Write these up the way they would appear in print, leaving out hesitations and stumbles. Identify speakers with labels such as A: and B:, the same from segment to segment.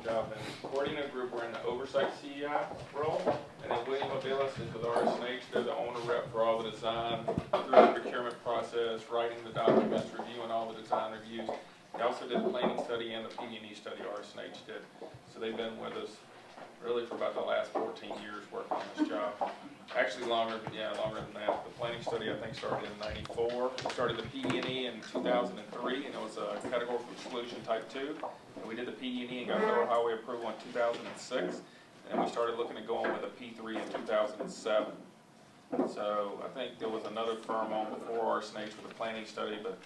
A: Good job. And according to the group, we're in the oversight CEI role, and then William Avilas is with RSNH. They're the owner rep for all the design through the procurement process, writing the documents, reviewing all the design reviews. They also did the planning study and the PD&E study RSNH did. So they've been with us really for about the last 14 years working on this job. Actually longer than that. The planning study I think started in '94. We started the PD&E in 2003, and it was a categorical exclusion type 2. And we did the PD&E and got federal highway approval in 2006. And we started looking at going with a P3 in 2007. So I think there was another firm on before RSNH with a planning study, but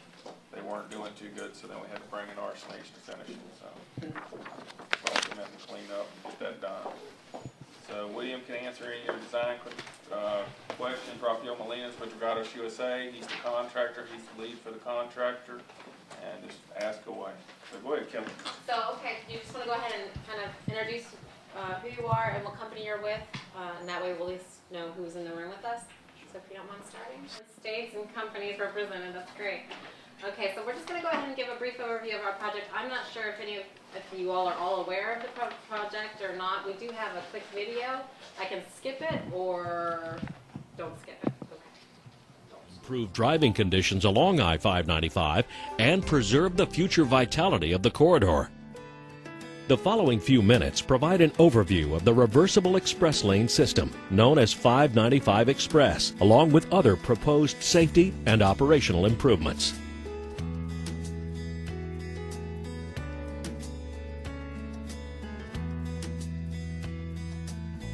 A: they weren't doing too good, so then we had to bring in RSNH to finish it. So we'll come in and clean up and get that done. So William can answer any of your design questions. Rafael Molinas with Regatos USA. He's the contractor. He's the lead for the contractor. And just ask away. So go ahead, Kelly.
B: So, okay, you just want to go ahead and kind of introduce who you are and what company you're with, and that way we'll at least know who's in the room with us. So if you don't mind starting. States and companies represented, that's great. Okay, so we're just going to go ahead and give a brief overview of our project. I'm not sure if you all are all aware of the project or not. We do have a quick video. I can skip it or don't skip it.
C: Improve driving conditions along I-595 and preserve the future vitality of the corridor. The following few minutes provide an overview of the reversible express lane system known as 595 Express, along with other proposed safety and operational improvements.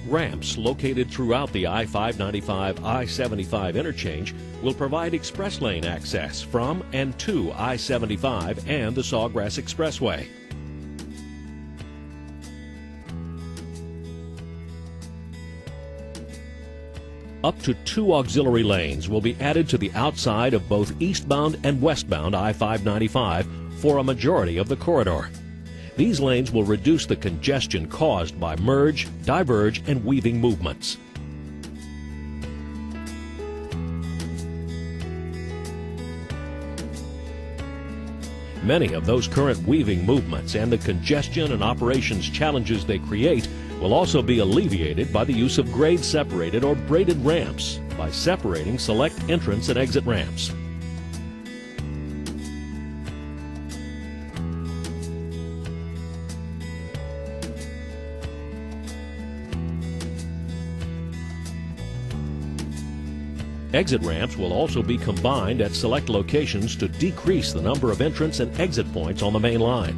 C: Ramps located throughout the I-595, I-75 interchange will provide express lane access from and to I-75 and the Sawgrass Expressway. Up to 2 auxiliary lanes will be added to the outside of both eastbound and westbound I-595 for a majority of the corridor. These lanes will reduce the congestion caused by merge, diverge, and weaving movements. Many of those current weaving movements and the congestion and operations challenges they create will also be alleviated by the use of grade-separated or braided ramps by separating select entrance and exit ramps. Exit ramps will also be combined at select locations to decrease the number of entrance and exit points on the main line.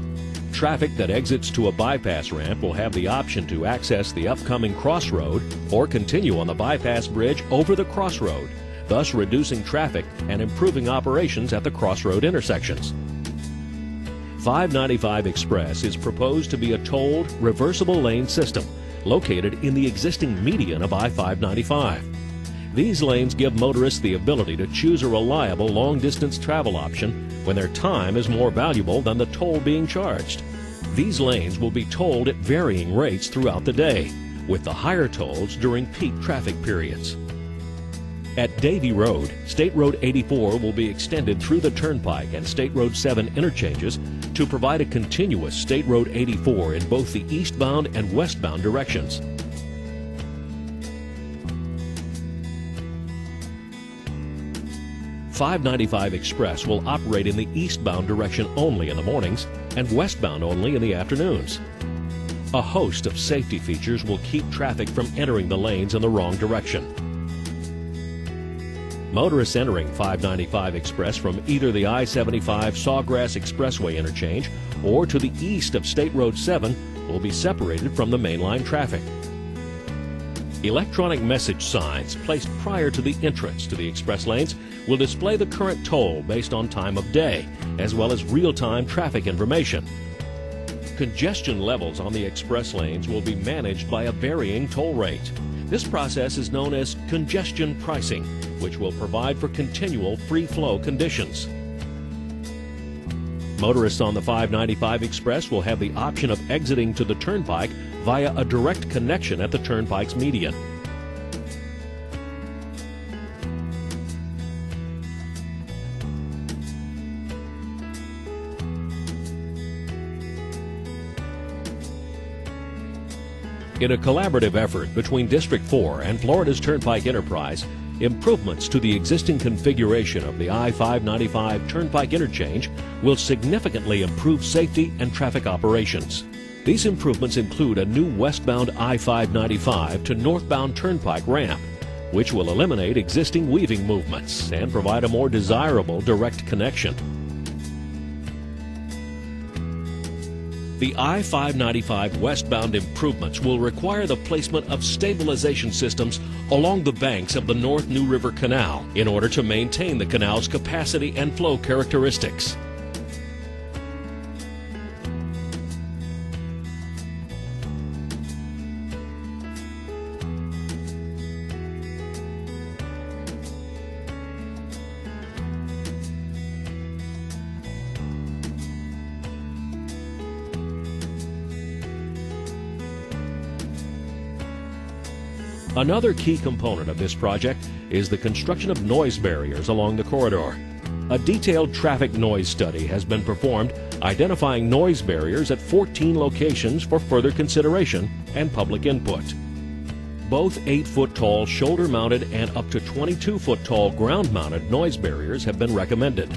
C: Traffic that exits to a bypass ramp will have the option to access the upcoming crossroad or continue on the bypass bridge over the crossroad, thus reducing traffic and improving operations at the crossroad intersections. 595 Express is proposed to be a tolled, reversible lane system located in the existing median of I-595. These lanes give motorists the ability to choose a reliable long-distance travel option when their time is more valuable than the toll being charged. These lanes will be tolled at varying rates throughout the day, with the higher tolls during peak traffic periods. At Davie Road, State Road 84 will be extended through the Turnpike and State Road 7 interchanges to provide a continuous State Road 84 in both the eastbound and westbound directions. I-595 Express will operate in the eastbound direction only in the mornings and westbound only in the afternoons. A host of safety features will keep traffic from entering the lanes in the wrong direction. Motorists entering 595 Express from either the I-75 Sawgrass Expressway interchange or to the east of State Road 7 will be separated from the mainline traffic. Electronic message signs placed prior to the entrance to the express lanes will display the current toll based on time of day, as well as real-time traffic information. Congestion levels on the express lanes will be managed by a varying toll rate. This process is known as congestion pricing, which will provide for continual free-flow conditions. Motorists on the 595 Express will have the option of exiting to the Turnpike via a direct connection at the Turnpike's median. In a collaborative effort between District 4 and Florida's Turnpike Enterprise, improvements to the existing configuration of the I-595 Turnpike interchange will significantly improve safety and traffic operations. These improvements include a new westbound I-595 to northbound Turnpike ramp, which will eliminate existing weaving movements and provide a more desirable direct connection. The I-595 westbound improvements will require the placement of stabilization systems along the banks of the North New River Canal in order to maintain the canal's capacity and flow characteristics. Another key component of this project is the construction of noise barriers along the corridor. A detailed traffic noise study has been performed, identifying noise barriers at 14 locations for further consideration and public input. Both 8-foot tall shoulder-mounted and up to 22-foot tall ground-mounted noise barriers have been recommended.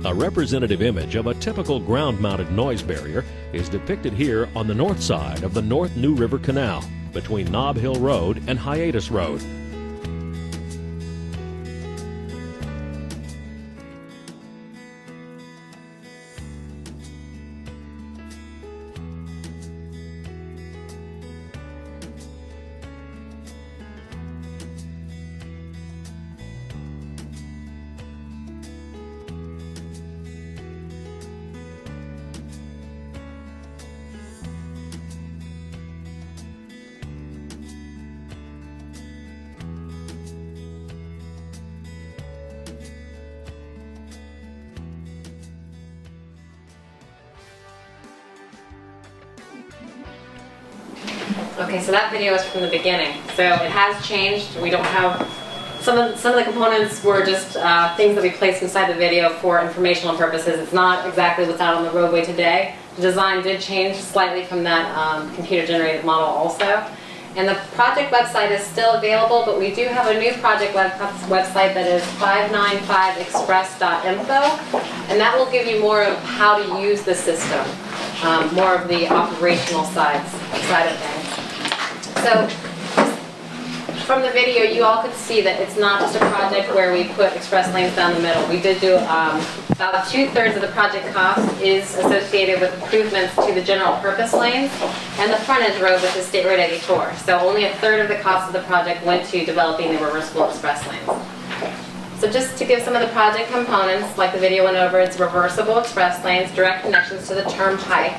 C: A representative image of a typical ground-mounted noise barrier is depicted here on the north side of the North New River Canal between Nob Hill Road and Hiatus Road.
B: Okay, so that video is from the beginning. So it has changed. We don't have, some of the components were just things that we placed inside the video for informational purposes. It's not exactly what's out on the roadway today. The design did change slightly from that computer-generated model also. And the project website is still available, but we do have a new project website that is 595express.info, and that will give you more of how to use the system, more of the operational side of things. So from the video, you all could see that it's not just a project where we put express lanes down the middle. We did do about 2/3 of the project cost is associated with improvements to the general purpose lanes and the frontage road, which is State Road 84. So only 1/3 of the cost of the project went to developing the reversible express lanes. So just to give some of the project components, like the video went over, it's reversible express lanes, direct connections to the turnpike.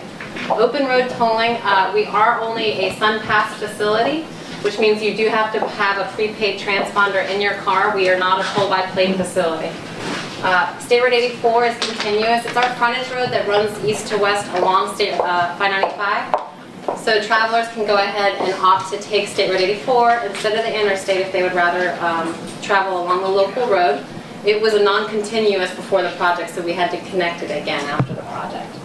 B: Open road tolling, we are only a SunPass facility, which means you do have to have a prepaid transponder in your car. We are not a toll-by-plate facility. State Road 84 is continuous. It's our frontage road that runs east to west along State 595. So travelers can go ahead and opt to take State Road 84 instead of the interstate if they would rather travel along the local road. It was a non-continuous before the project, so we had to connect it again after the project.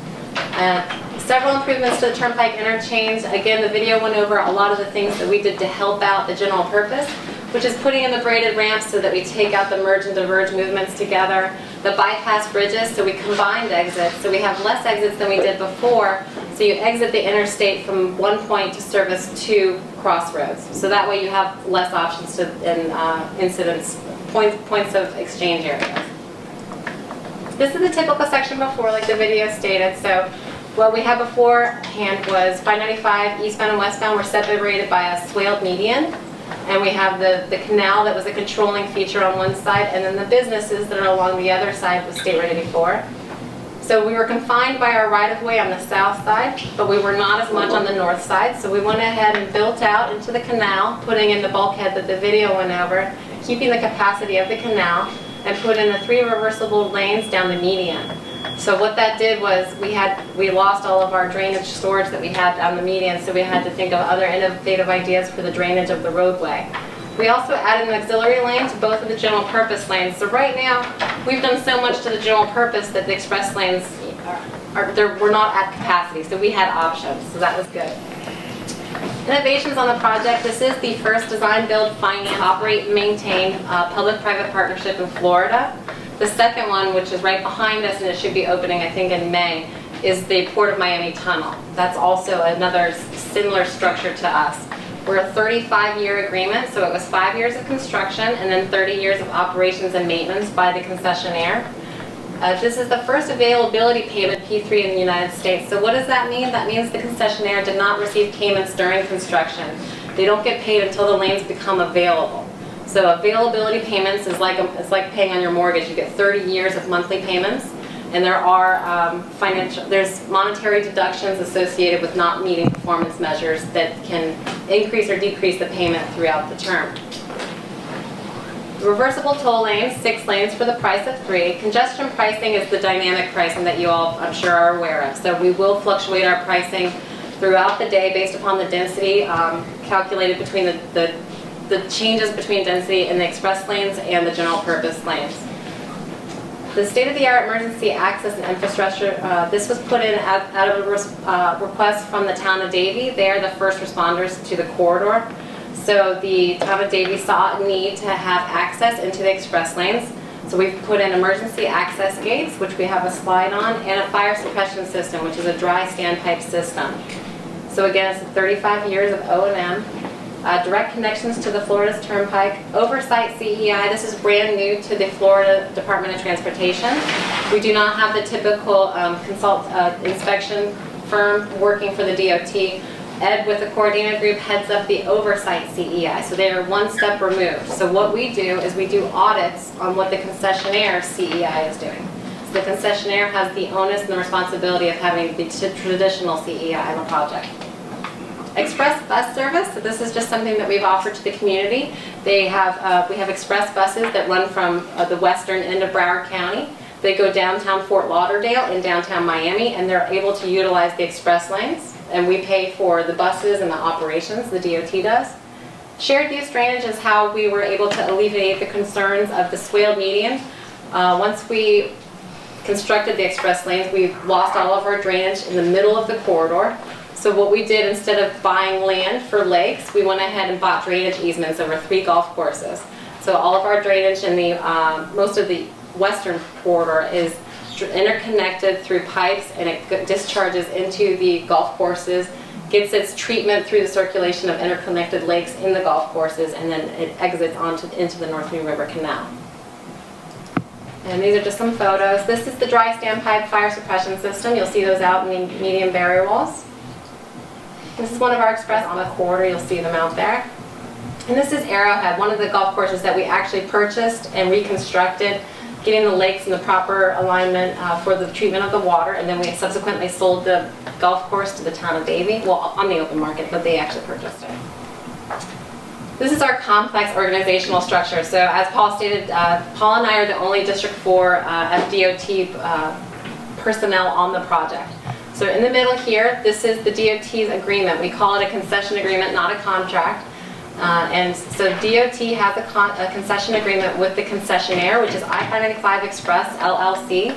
B: Several improvements to the Turnpike interchange. Again, the video went over a lot of the things that we did to help out the general purpose, which is putting in the braided ramps so that we take out the merge and diverge movements together. The bypass bridges, so we combined exits, so we have less exits than we did before. So you exit the interstate from one point to service 2 crossroads. So that way you have less options to incidents, points of exchange areas. This is the typical section before, like the video stated. So what we had beforehand was 595 eastbound and westbound were separated by a swaled median. And we have the canal that was a controlling feature on one side, and then the businesses that are along the other side with State Road 84. So we were confined by our right-of-way on the south side, but we were not as much on the north side. So we went ahead and built out into the canal, putting in the bulkhead that the video went over, keeping the capacity of the canal, and put in the 3 reversible lanes down the median. So what that did was we lost all of our drainage storage that we had down the median, so we had to think of other innovative ideas for the drainage of the roadway. We also added an auxiliary lane to both of the general purpose lanes. So right now, we've done so much to the general purpose that the express lanes we're not at capacity, so we had options, so that was good. Innovations on the project. This is the first design, build, finance, operate, and maintain public-private partnership in Florida. The second one, which is right behind us, and it should be opening, I think, in May, is the Port of Miami Tunnel. That's also another similar structure to us. We're a 35-year agreement, so it was 5 years of construction and then 30 years of operations and maintenance by the concessionaire. This is the first availability payment, P3, in the United States. So what does that mean? That means the concessionaire did not receive payments during construction. They don't get paid until the lanes become available. So availability payments is it's like paying on your mortgage. You get 30 years of monthly payments, and there are there's monetary deductions associated with not meeting performance measures that can increase or decrease the payment throughout the term. Reversible toll lanes, 6 lanes for the price of 3. Congestion pricing is the dynamic pricing that you all, I'm sure, are aware of. So we will fluctuate our pricing throughout the day based upon the density calculated between the changes between density in the express lanes and the general purpose lanes. The state-of-the-art emergency access and infrastructure, this was put in out of a request from the town of Davie. They are the first responders to the corridor. So the town of Davie saw a need to have access into the express lanes. So we've put in emergency access gates, which we have a slide on, and a fire suppression system, which is a dry standpipe system. So again, it's 35 years of O&M. Direct connections to the Florida's Turnpike. Oversight CEI, this is brand new to the Florida Department of Transportation. We do not have the typical inspection firm working for the DOT. Ed with the Coordinator Group heads up the Oversight CEI, so they are one step removed. So what we do is we do audits on what the concessionaire CEI is doing. So the concessionaire has the onus and the responsibility of having the traditional CEI on the project. Express bus service, so this is just something that we've offered to the community. We have express buses that run from the western end of Broward County. They go downtown Fort Lauderdale and downtown Miami, and they're able to utilize the express lanes. And we pay for the buses and the operations, the DOT does. Shared use drainage is how we were able to alleviate the concerns of the swale median. Once we constructed the express lanes, we lost all of our drainage in the middle of the corridor. So what we did, instead of buying land for lakes, we went ahead and bought drainage easements over 3 golf courses. So all of our drainage in the most of the western corridor is interconnected through pipes, and it discharges into the golf courses, gets its treatment through the circulation of interconnected lakes in the golf courses, and then it exits into the North New River Canal. And these are just some photos. This is the dry standpipe fire suppression system. You'll see those out in the medium barrier walls. This is one of our express on the corridor. You'll see them out there. And this is Arrowhead, one of the golf courses that we actually purchased and reconstructed, getting the lakes in the proper alignment for the treatment of the water, and then we subsequently sold the golf course to the town of Davie, well, on the open market, but they actually purchased it. This is our complex organizational structure. So as Paul stated, Paul and I are the only District 4 FDOT personnel on the project. So in the middle here, this is the DOT's agreement. We call it a concession agreement, not a contract. And so DOT has a concession agreement with the concessionaire, which is I-595 Express, LLC.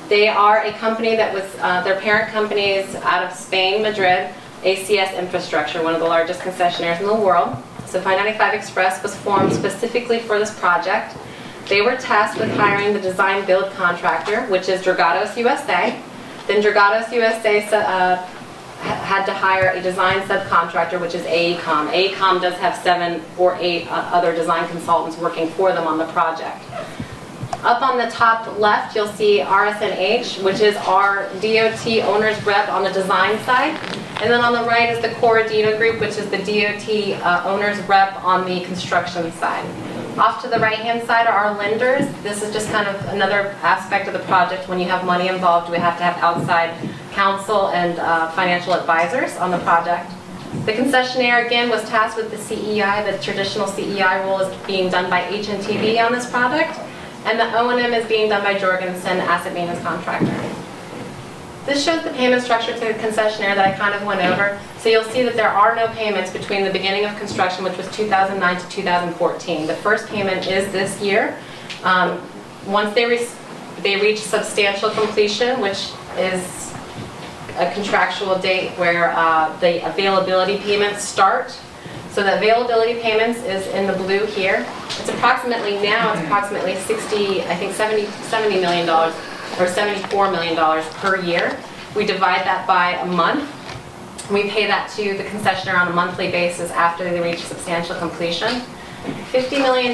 B: They are a company that was, their parent company is out of Spain, Madrid, ACS Infrastructure, one of the largest concessionaires in the world. So 595 Express was formed specifically for this project. They were tasked with hiring the design build contractor, which is Dragados USA. Then Dragados USA had to hire a design subcontractor, which is AECOM. AECOM does have 7 or 8 other design consultants working for them on the project. Up on the top left, you'll see RSNH, which is our DOT owner's rep on the design side. And then on the right is the Corradino Group, which is the DOT owner's rep on the construction side. Off to the right-hand side are our lenders. This is just kind of another aspect of the project. When you have money involved, we have to have outside counsel and financial advisors on the project. The concessionaire, again, was tasked with the CEI. The traditional CEI role is being done by HNTV on this project. And the O&M is being done by Jorgensen, asset maintenance contractor. This shows the payment structure to the concessionaire that I kind of went over. So you'll see that there are no payments between the beginning of construction, which was 2009 to 2014. The first payment is this year. Once they They reach substantial completion, which is a contractual date where the availability payments start. So the availability payments is in the blue here. It's approximately 60, I think $70 million or $74 million per year. We divide that by a month. We pay that to the concessionaire on a monthly basis after they reach substantial completion. $50 million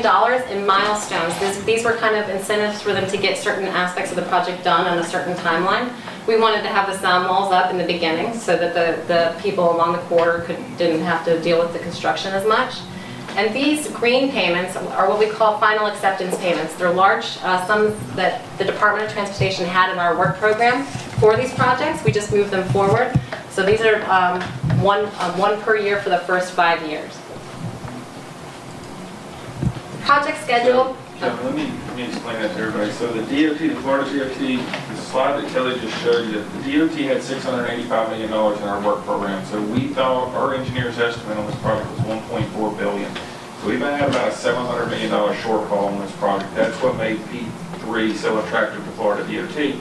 B: in milestones. These were kind of incentives for them to get certain aspects of the project done on a certain timeline. We wanted to have the sound walls up in the beginning so that the people along the corridor didn't have to deal with the construction as much. And these green payments are what we call final acceptance payments. They're large sums that the Department of Transportation had in our work program for these projects. We just moved them forward. So these are one per year for the first 5 years. Project schedule.
A: Kevin, let me explain that to everybody. So the DOT, the Florida DOT, the slide that Kelly just showed you, the DOT had $685 million in our work program. So we thought our engineer's estimate on this project was $1.4 billion. So we've had about a $700 million shortfall on this project. That's what made P3 so attractive to Florida DOT,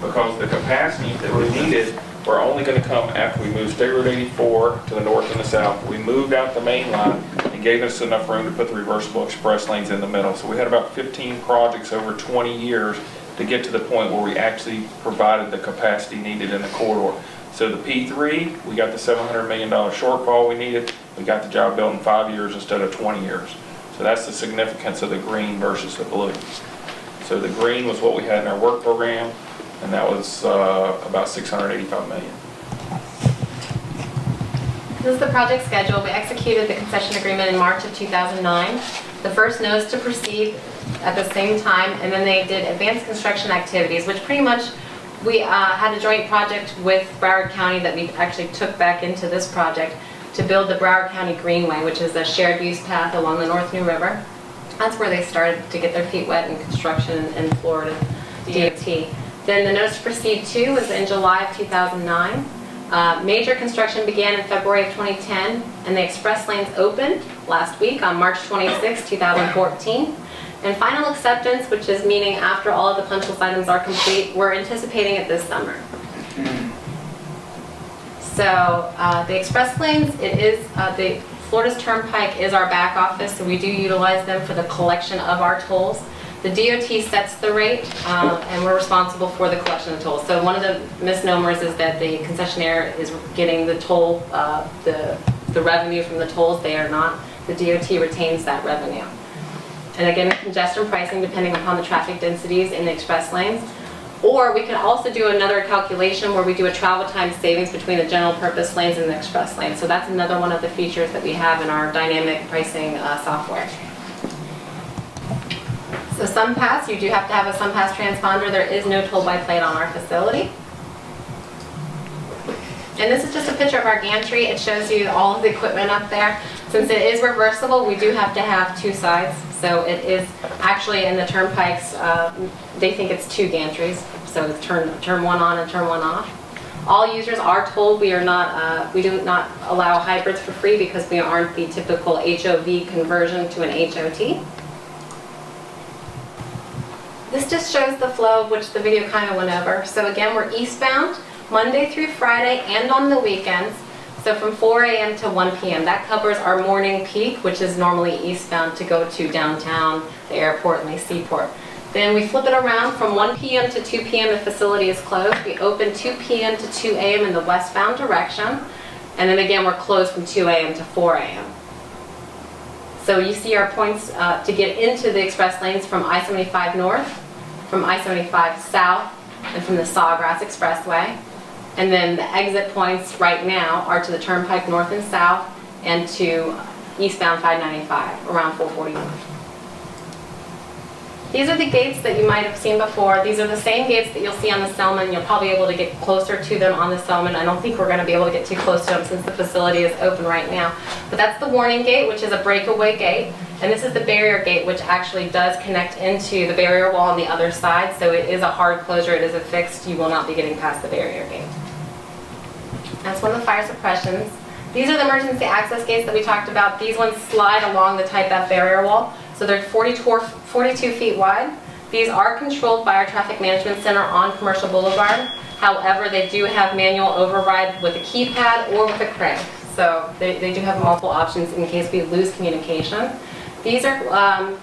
A: because the capacity that we needed were only going to come after we moved State Road 84 to the north and the south. We moved out the main line and gave us enough room to put the reversible express lanes in the middle. So we had about 15 projects over 20 years to get to the point where we actually provided the capacity needed in the corridor. So the P3, we got the $700 million shortfall we needed. We got the job built in 5 years instead of 20 years. So that's the significance of the green versus the blue. So the green was what we had in our work program, and that was about $685 million.
B: This is the project schedule. We executed the concession agreement in March of 2009. The first notice to proceed at the same time, and then they did advanced construction activities, which pretty much we had a joint project with Broward County that we actually took back into this project to build the Broward County Greenway, which is a shared use path along the North New River. That's where they started to get their feet wet in construction in Florida DOT. Then the notice to proceed 2 was in July of 2009. Major construction began in February of 2010, and the express lanes opened last week on March 26, 2014. And final acceptance, which is meaning after all of the punch list items are complete, we're anticipating it this summer. So the express lanes, it is the Florida's Turnpike is our back office, so we do utilize them for the collection of our tolls. The DOT sets the rate, and we're responsible for the collection of tolls. So one of the misnomers is that the concessionaire is getting the toll, the revenue from the tolls. They are not. The DOT retains that revenue. And again, congestion pricing depending upon the traffic densities in the express lanes. Or we can also do another calculation where we do a travel time savings between the general purpose lanes and the express lanes. So that's another one of the features that we have in our dynamic pricing software. So SunPass, you do have to have a SunPass transponder. There is no toll by plate on our facility. And this is just a picture of our gantry. It shows you all of the equipment up there. Since it is reversible, we do have to have 2 sides. So it is actually in the turnpikes, they think it's 2 gantries. So it's turn one on and turn one off. All users are told we are not, we do not allow hybrids for free because we aren't the typical HOV conversion to an HOT. This just shows the flow of which the video kind of went over. So again, we're eastbound Monday through Friday and on the weekends. So from 4 a.m. to 1 p.m. That covers our morning peak, which is normally eastbound to go to downtown, the airport, and the seaport. Then we flip it around from 1 p.m. to 2 p.m. the facility is closed. We open 2 p.m. to 2 a.m. in the westbound direction. And then again, we're closed from 2 a.m. to 4 a.m. So you see our points to get into the express lanes from I-75 North, from I-75 South, and from the Sawgrass Expressway. And then the exit points right now are to the Turnpike North and South and to eastbound 595 around 441. These are the gates that you might have seen before. These are the same gates that you'll see on the Selman. You'll probably be able to get closer to them on the Selman. I don't think we're going to be able to get too close to them since the facility is open right now. But that's the warning gate, which is a breakaway gate. And this is the barrier gate, which actually does connect into the barrier wall on the other side. So it is a hard closure. It is a fixed. You will not be getting past the barrier gate. That's one of the fire suppressions. These are the emergency access gates that we talked about. These ones slide along the Type F barrier wall. So they're 42 feet wide. These are controlled by our Traffic Management Center on Commercial Boulevard. However, they do have manual override with a keypad or with a crank. So they do have multiple options in case we lose communication. These are,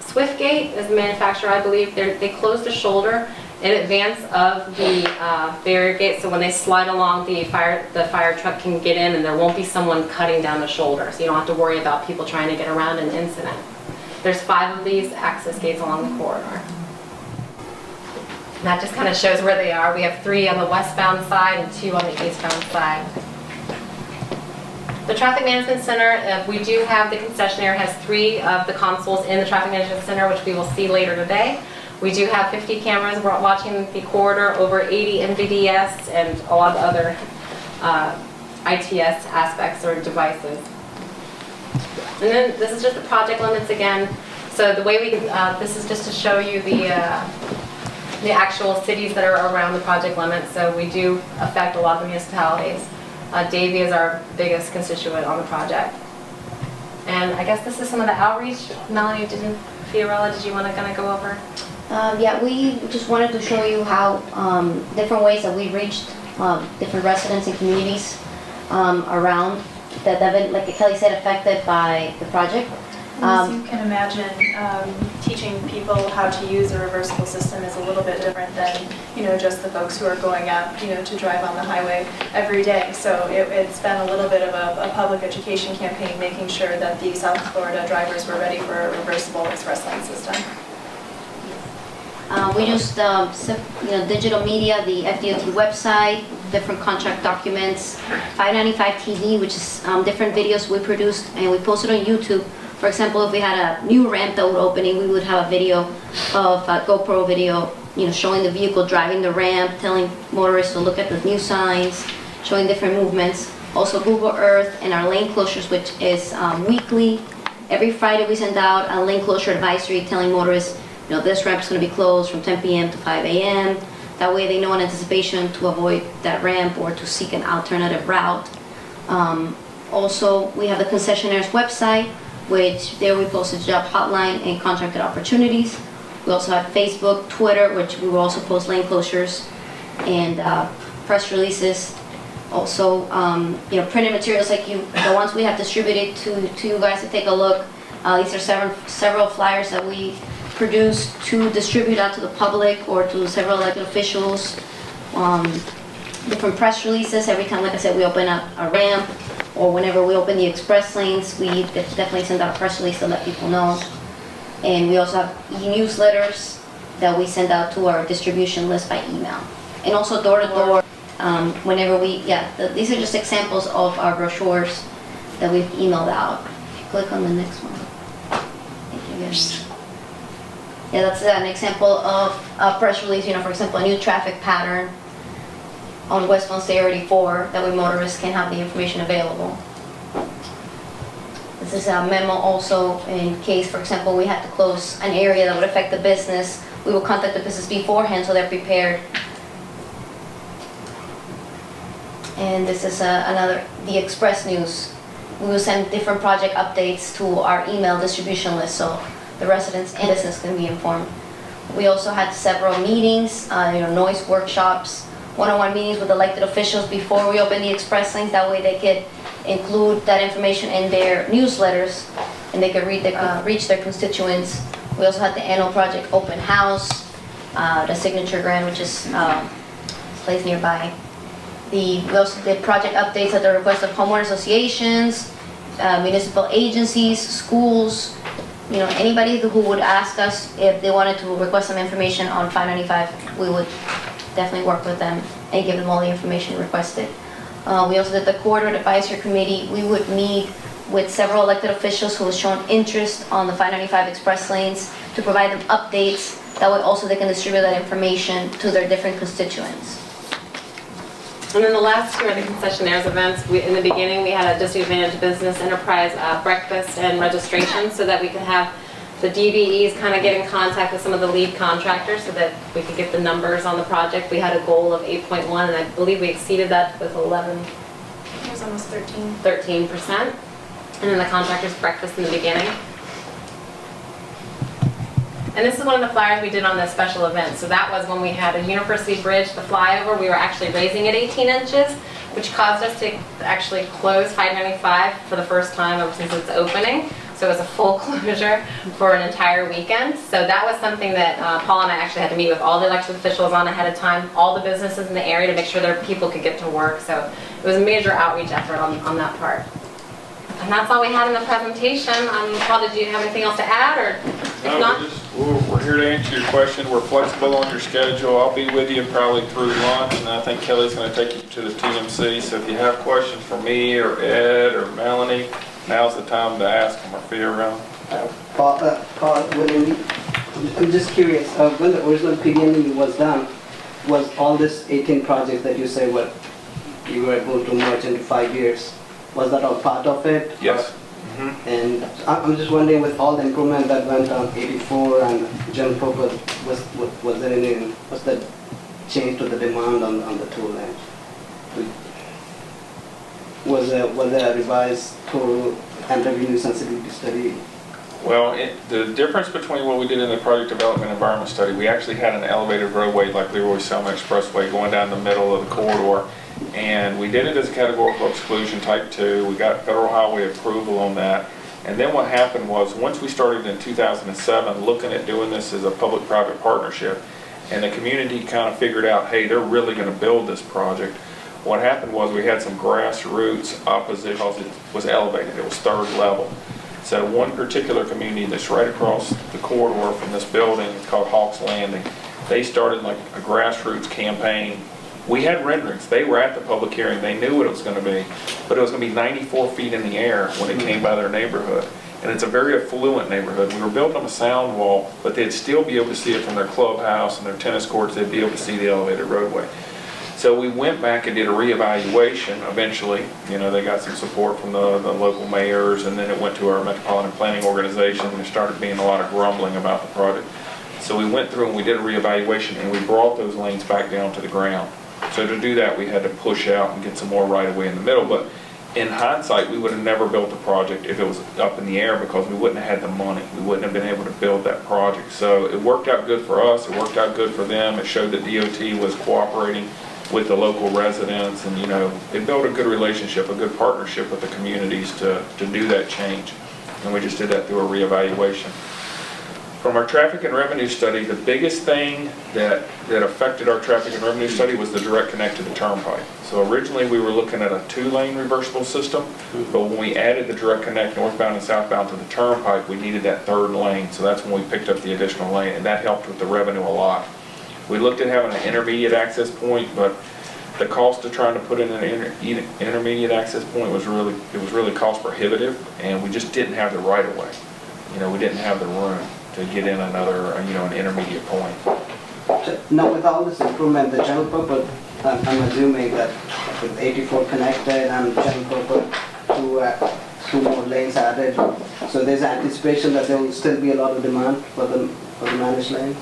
B: Swiftgate is the manufacturer, I believe. They close the shoulder in advance of the barrier gate, so when they slide along, the fire truck can get in and there won't be someone cutting down the shoulder. So you don't have to worry about people trying to get around an incident. There's 5 of these access gates along the corridor. And that just kind of shows where they are. We have 3 on the westbound side and 2 on the eastbound side. The Traffic Management Center, we do have the concessionaire has 3 of the consoles in the Traffic Management Center, which we will see later today. We do have 50 cameras watching the corridor, over 80 MVDS, and a lot of other ITS aspects or devices. And then this is just the project limits again. So the way we, this is just to show you the actual cities that are around the project limits. So we do affect a lot of the municipalities. Davie is our biggest constituent on the project. And I guess this is some of the outreach. Melanie, Fiorella, did you want to kind of go over?
D: Yeah, we just wanted to show you how different ways that we reached different residents and communities around that have been, like Kelly said, affected by the project.
E: As you can imagine, teaching people how to use a reversible system is a little bit different than, just the folks who are going out, to drive on the highway every day. So it's been a little bit of a public education campaign, making sure that the South Florida drivers were ready for a reversible express lane system.
D: We used digital media, the FDOT website, different contract documents, 595 TV, which is different videos we produced and we posted on YouTube. For example, if we had a new ramp that we're opening, we would have a video of a GoPro video, showing the vehicle driving the ramp, telling motorists to look at the new signs, showing different movements. Also Google Earth and our lane closures, which is weekly. Every Friday we send out a lane closure advisory telling motorists, this ramp is going to be closed from 10 p.m. to 5 a.m. That way they know in anticipation to avoid that ramp or to seek an alternative route. Also, we have the concessionaire's website, which there we post a job hotline and contracted opportunities. We also have Facebook, Twitter, which we will also post lane closures and press releases. Also, printed materials like the ones we have distributed to you guys to take a look. These are several flyers that we produce to distribute out to the public or to several elected officials. Different press releases. Every time, like I said, we open up a ramp or whenever we open the express lanes, we definitely send out a press release to let people know. And we also have e-newsletters that we send out to our distribution list by email. And also door to door, whenever these are just examples of our brochures that we've emailed out. Click on the next one. Thank you guys. Yeah, that's an example of a press release, for example, a new traffic pattern on westbound State 34, that way motorists can have the information available. This is a memo also in case, for example, we had to close an area that would affect the business. We will contact the business beforehand so they're prepared. And this is the Express News. We will send different project updates to our email distribution list so the residents and business can be informed. We also had several meetings, noise workshops, one-on-one meetings with elected officials before we open the express lanes. That way they could include that information in their newsletters and they could reach their constituents. We also had the annual project open house, the signature grant, which is placed nearby. We also did project updates at the request of homeowner associations, municipal agencies, schools, anybody who would ask us if they wanted to request some information on 595, we would definitely work with them and give them all the information requested. We also did the Corridor Advisory Committee. We would meet with several elected officials who have shown interest on the 595 express lanes to provide them updates. That way also they can distribute that information to their different constituents.
B: And then the last two are the concessionaires events. In the beginning, we had a disadvantaged business enterprise breakfast and registration so that we could have the DBEs kind of get in contact with some of the lead contractors so that we could get the numbers on the project. We had a goal of 8.1, and I believe we exceeded that with 11.
E: It was almost
B: 13%. And then the contractors breakfast in the beginning. And this is one of the flyers we did on this special event. So that was when we had a University Bridge, the flyover. We were actually raising it 18 inches, which caused us to actually close 595 for the first time ever since its opening. So it was a full closure for an entire weekend. So that was something that Paul and I actually had to meet with all the elected officials on ahead of time, all the businesses in the area to make sure their people could get to work. So it was a major outreach effort on that part. And that's all we had in the presentation. Paul, did you have anything else to add, or if
A: No,
B: not?
A: we're here to answer your question. We're flexible on your schedule. I'll be with you probably through lunch, and I think Kelly's going to take you to the TMC. So if you have questions for me or Ed or Melanie, now's the time to ask them or figure around.
F: Paul, I'm just curious, when the original PG&E was done, was all this 18 projects that you say you were able to merge into 5 years, was that all part of it?
A: Yes.
F: And I'm just wondering, with all the improvement that went on 84 and general purpose, was there any, was that change to the demand on the tool end? Was there a revised tool and revenue sensitivity study?
A: Well, the difference between what we did in the project development environment study, we actually had an elevated roadway like Leroy Selma Expressway going down the middle of the corridor. And we did it as a categorical exclusion type 2. We got federal highway approval on that. And then what happened was, once we started in 2007 looking at doing this as a public-private partnership, and the community kind of figured out, hey, they're really going to build this project. What happened was we had some grassroots opposition because it was elevated. It was third level. So one particular community that's right across the corridor from this building, it's called Hawks Landing, they started like a grassroots campaign. We had renderings. They were at the public hearing. They knew what it was going to be, but it was going to be 94 feet in the air when it came by their neighborhood. And it's a very affluent neighborhood. We were building them a sound wall, but they'd still be able to see it from their clubhouse and their tennis courts. They'd be able to see the elevated roadway. So we went back and did a reevaluation eventually. You know, they got some support from the local mayors, and then it went to our metropolitan planning organization, and there started being a lot of grumbling about the project. So we went through and we did a reevaluation, and we brought those lanes back down to the ground. So to do that, we had to push out and get some more right-of-way in the middle. But in hindsight, we would have never built the project if it was up in the air, because we wouldn't have had the money. We wouldn't have been able to build that project. So it worked out good for us. It worked out good for them. It showed that DOT was cooperating with the local residents, and, you know, it built a good relationship, a good partnership with the communities to do that change. And we just did that through a reevaluation. From our traffic and revenue study, the biggest thing that affected our traffic and revenue study was the direct connect to the turnpike. So originally we were looking at a 2-lane reversible system, but when we added the direct connect northbound and southbound to the turnpike, we needed that 3rd lane. So that's when we picked up the additional lane, and that helped with the revenue a lot. We looked at having an intermediate access point, but the cost of trying to put in an intermediate access point was really cost prohibitive, and we just didn't have the right of way. You know, we didn't have the room to get in another, you know, an intermediate point.
F: Now, with all this improvement, the general purpose, I'm assuming that with 84 connected and general purpose, 2 more lanes added, so there's anticipation that there will still be a lot of demand for the managed lanes?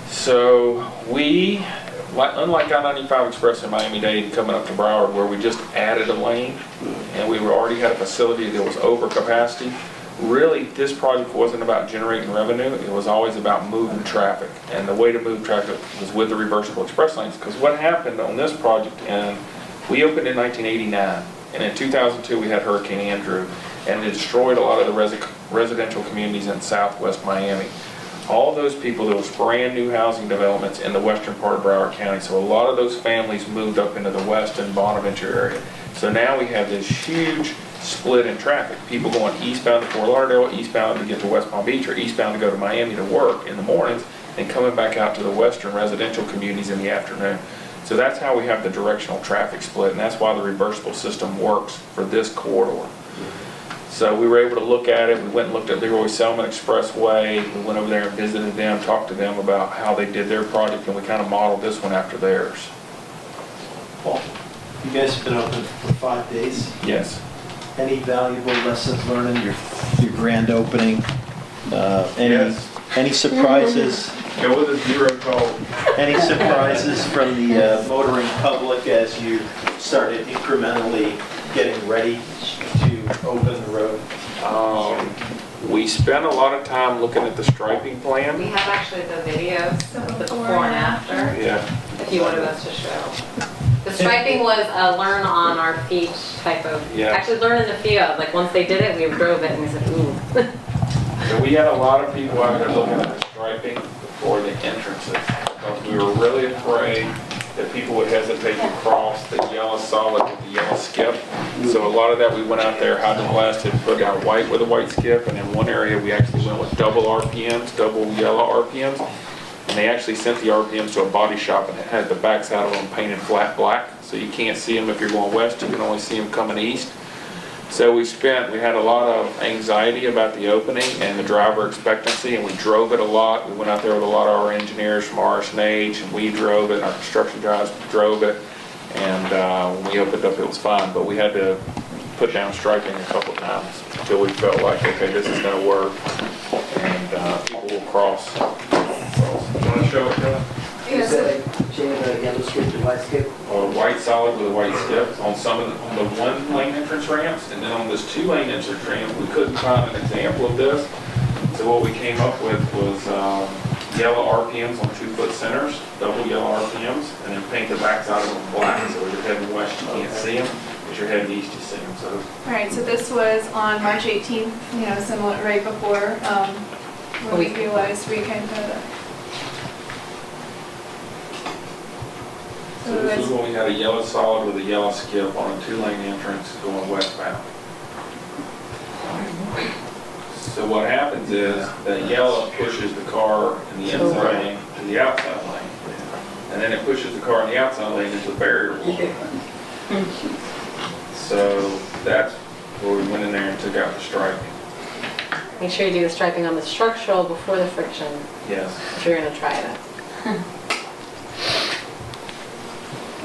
A: So we, unlike I-95 Express in Miami-Dade coming up to Broward, where we just added a lane, and we already had a facility that was over capacity, really this project wasn't about generating revenue. It was always about moving traffic, and the way to move traffic was with the reversible express lanes. Because what happened on this project, and we opened in 1989, and in 2002 we had Hurricane Andrew, and it destroyed a lot of the residential communities in southwest Miami. All those people, there was brand new housing developments in the western part of Broward County, so a lot of those families moved up into the Weston, Bonaventure area. So now we have this huge split in traffic. People going eastbound to Fort Lauderdale, eastbound to get to West Palm Beach, or eastbound to go to Miami to work in the mornings, and coming back out to the western residential communities in the afternoon. So that's how we have the directional traffic split, and that's why the reversible system works for this corridor. So we were able to look at it. We went and looked at Leroy Selma Expressway. We went over there and visited them, talked to them about how they did their project, and we kind of modeled this one after theirs.
G: Well, you guys have been open for 5 days.
A: Yes.
G: Any valuable lessons learned in your grand opening?
A: Yes.
G: Any surprises?
A: Go with a 0 call.
G: Any surprises from the motoring public as you started incrementally getting ready to open the road?
A: We spent a lot of time looking at the striping
B: We
A: plan.
B: have actually the videos of the before and after,
A: Yeah.
B: if you wanted us to show. The striping was a learn on our feet type of,
A: Yeah.
B: actually learn in the field, like once they did it, we drove it and we said, ooh.
A: So we had a lot of people out there looking at the striping before the entrances. Because we were really afraid that people would hesitate to cross the yellow solid with the yellow skip. So a lot of that, we went out there, hydrant blasted, put down white with a white skip, and in one area, we actually went with double RPMs, double yellow RPMs. And they actually sent the RPMs to a body shop and it had the backside of them painted flat black. So you can't see them if you're going west, you can only see them coming east. So we had a lot of anxiety about the opening and the driver expectancy, and we drove it a lot. We went out there with a lot of our engineers from RSNH, and we drove it, our construction guys drove it, and when we opened up, it was fine. But we had to put down striping a couple times until we felt like, okay, this is gonna work, and people will cross. You wanna show it, Kevin?
F: You said change the yellow skip to white skip.
A: Or white solid with a white skip on on the one lane entrance ramps, and then on this 2-lane entrance ramp, we couldn't find an example of this. So what we came up with was yellow RPMs on 2-foot centers, double yellow RPMs, and then paint the backside of them black. So as you're heading west, you can't see them. As you're heading east, you see them. So
E: All right, so this was on March 18th, similar, right before, when we realized we kind of,
A: So this is when we had a yellow solid with a yellow skip on a 2-lane entrance going westbound. So what happens is that yellow pushes the car in the inside lane to the outside lane. And then it pushes the car in the outside lane into the barrier wall. So that's where we went in there and took out the striping.
B: Make sure you do the striping on the structural before the friction,
A: Yes.
B: if you're gonna try that.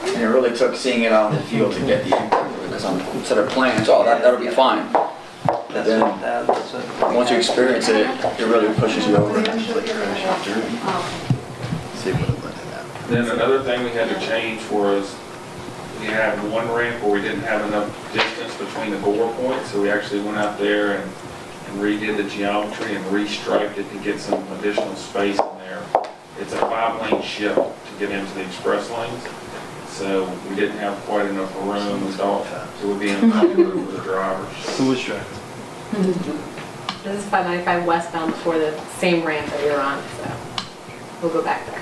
H: And it really took seeing it on the field to get the impact of it, because on a set of plans, oh, that'll be fine. But then, once you experience it, it really pushes you over.
A: Then another thing we had to change was we had one ramp where we didn't have enough distance between the bore points, so we actually went out there and redid the geometry and restriped it to get some additional space in there. It's a 5-lane shift to get into the express lanes, so we didn't have quite enough room, we thought, so it would be uncomfortable for the drivers.
G: Who was driving?
B: This is 595 westbound before the same ramp that you're on, so we'll go back there.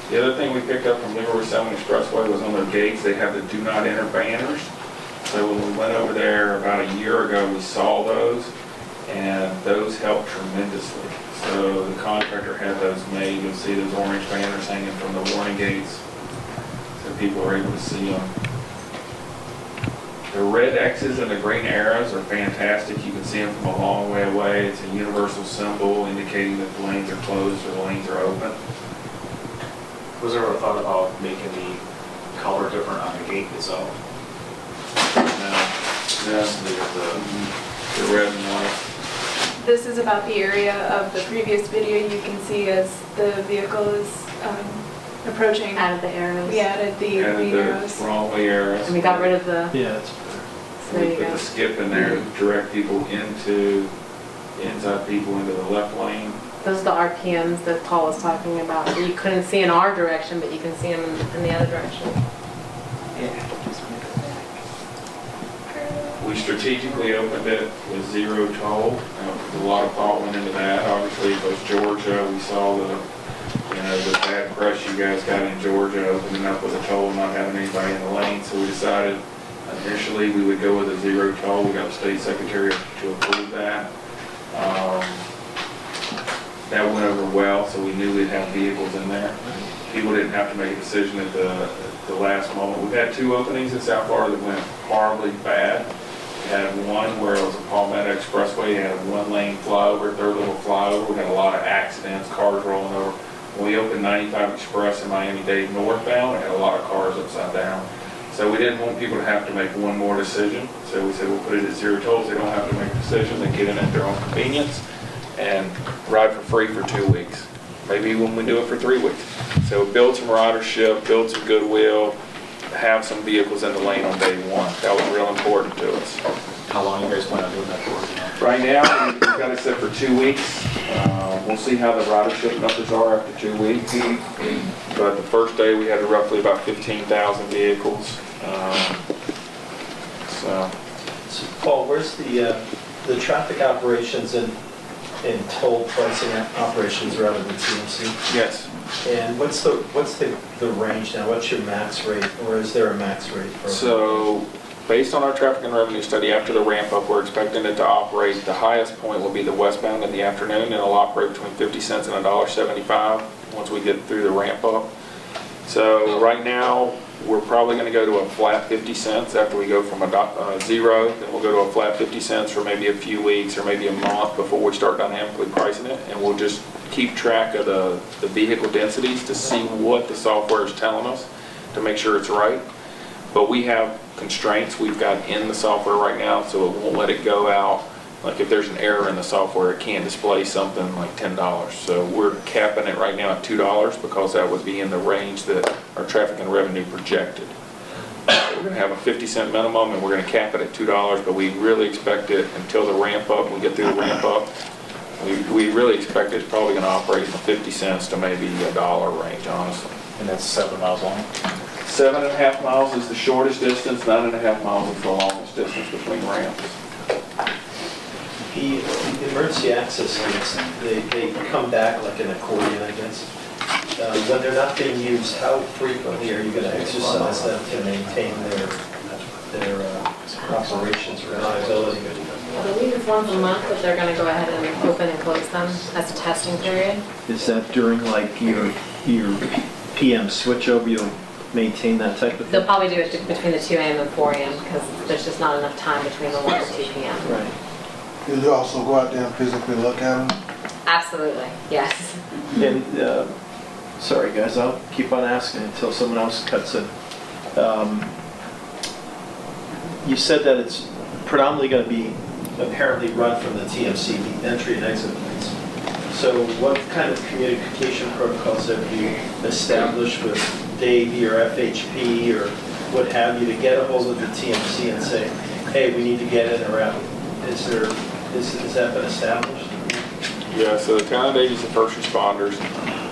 A: The other thing we picked up from Reversible Expressway was on their gates, they have the do not enter banners. So when we went over there about a year ago, we saw those, and those helped tremendously. So the contractor had those made, you'll see those orange banners hanging from the warning gates, so people are able to see them. The red X's and the green arrows are fantastic, you can see them from a long way away. It's a universal symbol indicating that the lanes are closed or the lanes are open.
I: Was there ever thought about making the color different on the gate itself?
A: The red and white.
E: this is about the area of the previous video. You can see as the vehicle is approaching.
B: Added the arrows.
E: We added the arrows.
A: Wrong way arrows.
B: And we got rid of the,
G: Yeah, that's better.
B: so there
A: We
B: you
A: put
B: go.
A: the skip in there to direct people inside people into the left lane.
B: Those are the RPMs that Paul was talking about. That you couldn't see in our direction, but you can see them in the other direction.
A: We strategically opened it with zero toll. A lot of thought went into that. Obviously, it was Georgia. We saw the bad press you guys got in Georgia, opening up with a toll and not having anybody in the lane. So we decided initially we would go with a zero toll. We got the state secretary to approve that. That went over well, so we knew we'd have vehicles in there. People didn't have to make a decision at the last moment. We've had two openings in South Florida that went horribly bad. We had one where it was a Palmetto Expressway, it had a one-lane flyover, third little flyover. We had a lot of accidents, cars rolling over. When we opened 95 Express in Miami-Dade northbound, it had a lot of cars upside down. So we didn't want people to have to make one more decision. So we said we'll put it at zero tolls. They don't have to make a decision. They get in at their own convenience. and ride for free for 2 weeks. Maybe when we do it for 3 weeks. So build some ridership, build some goodwill, have some vehicles in the lane on day one. That was real important to us.
I: How long you guys plan on doing that for?
A: Right now, we've got it set for 2 weeks. We'll see how the ridership numbers are after 2 weeks. But the first day, we had roughly about 15,000 vehicles. So
G: So Paul, where's the traffic operations and toll pricing operations rather than TMC?
A: yes.
G: And what's the range now? What's your max rate, or is there a max rate?
A: So based on our traffic and revenue study, after the ramp up, we're expecting it to operate, the highest point will be the westbound in the afternoon, and it'll operate between 50 cents and $1.75 once we get through the ramp up. So right now, we're probably going to go to a flat 50 cents after we go from a zero, then we'll go to a flat 50 cents for maybe a few weeks or maybe a month before we start dynamically pricing it, and we'll just keep track of the vehicle densities to see what the software is telling us to make sure it's right. But we have constraints we've got in the software right now, so it won't let it go out. Like if there's an error in the software, it can't display something like $10. So we're capping it right now at $2 because that would be in the range that our traffic and revenue projected. We're going to have a 50-cent minimum, and we're going to cap it at $2, but we really expect it until the ramp up, we get through the ramp up, we really expect it's probably going to operate in the 50 cents to maybe $1 range, honestly.
I: And that's 7 miles long?
A: 7.5 miles is the shortest distance, 9.5 miles is the longest distance between ramps.
G: The emergency access gates, they come back like an accordion, I guess. When they're not being used, how frequently are you going to exercise them to maintain their operations reliability?
B: I believe it's once a month that they're gonna go ahead and open and close them as a testing period.
G: Is that during like your PM switchover, you'll maintain that type of
B: They'll
G: thing?
B: probably do it between the 2 a.m. and 4 a.m. because there's just not enough time between the 1 and 2 p.m.
G: Right.
J: Did you also go out there and physically look at them?
B: Absolutely, yes.
G: And, sorry guys, I'll keep on asking until someone else cuts in. You said that it's predominantly going to be apparently run from the TMC, the entry and exit points. So what kind of communication protocols have you established with Davey or FHP or what have you to get a hold of the TMC and say, hey, we need to get in or out? Has that been established?
A: Yeah, so the town of Davies and first responders,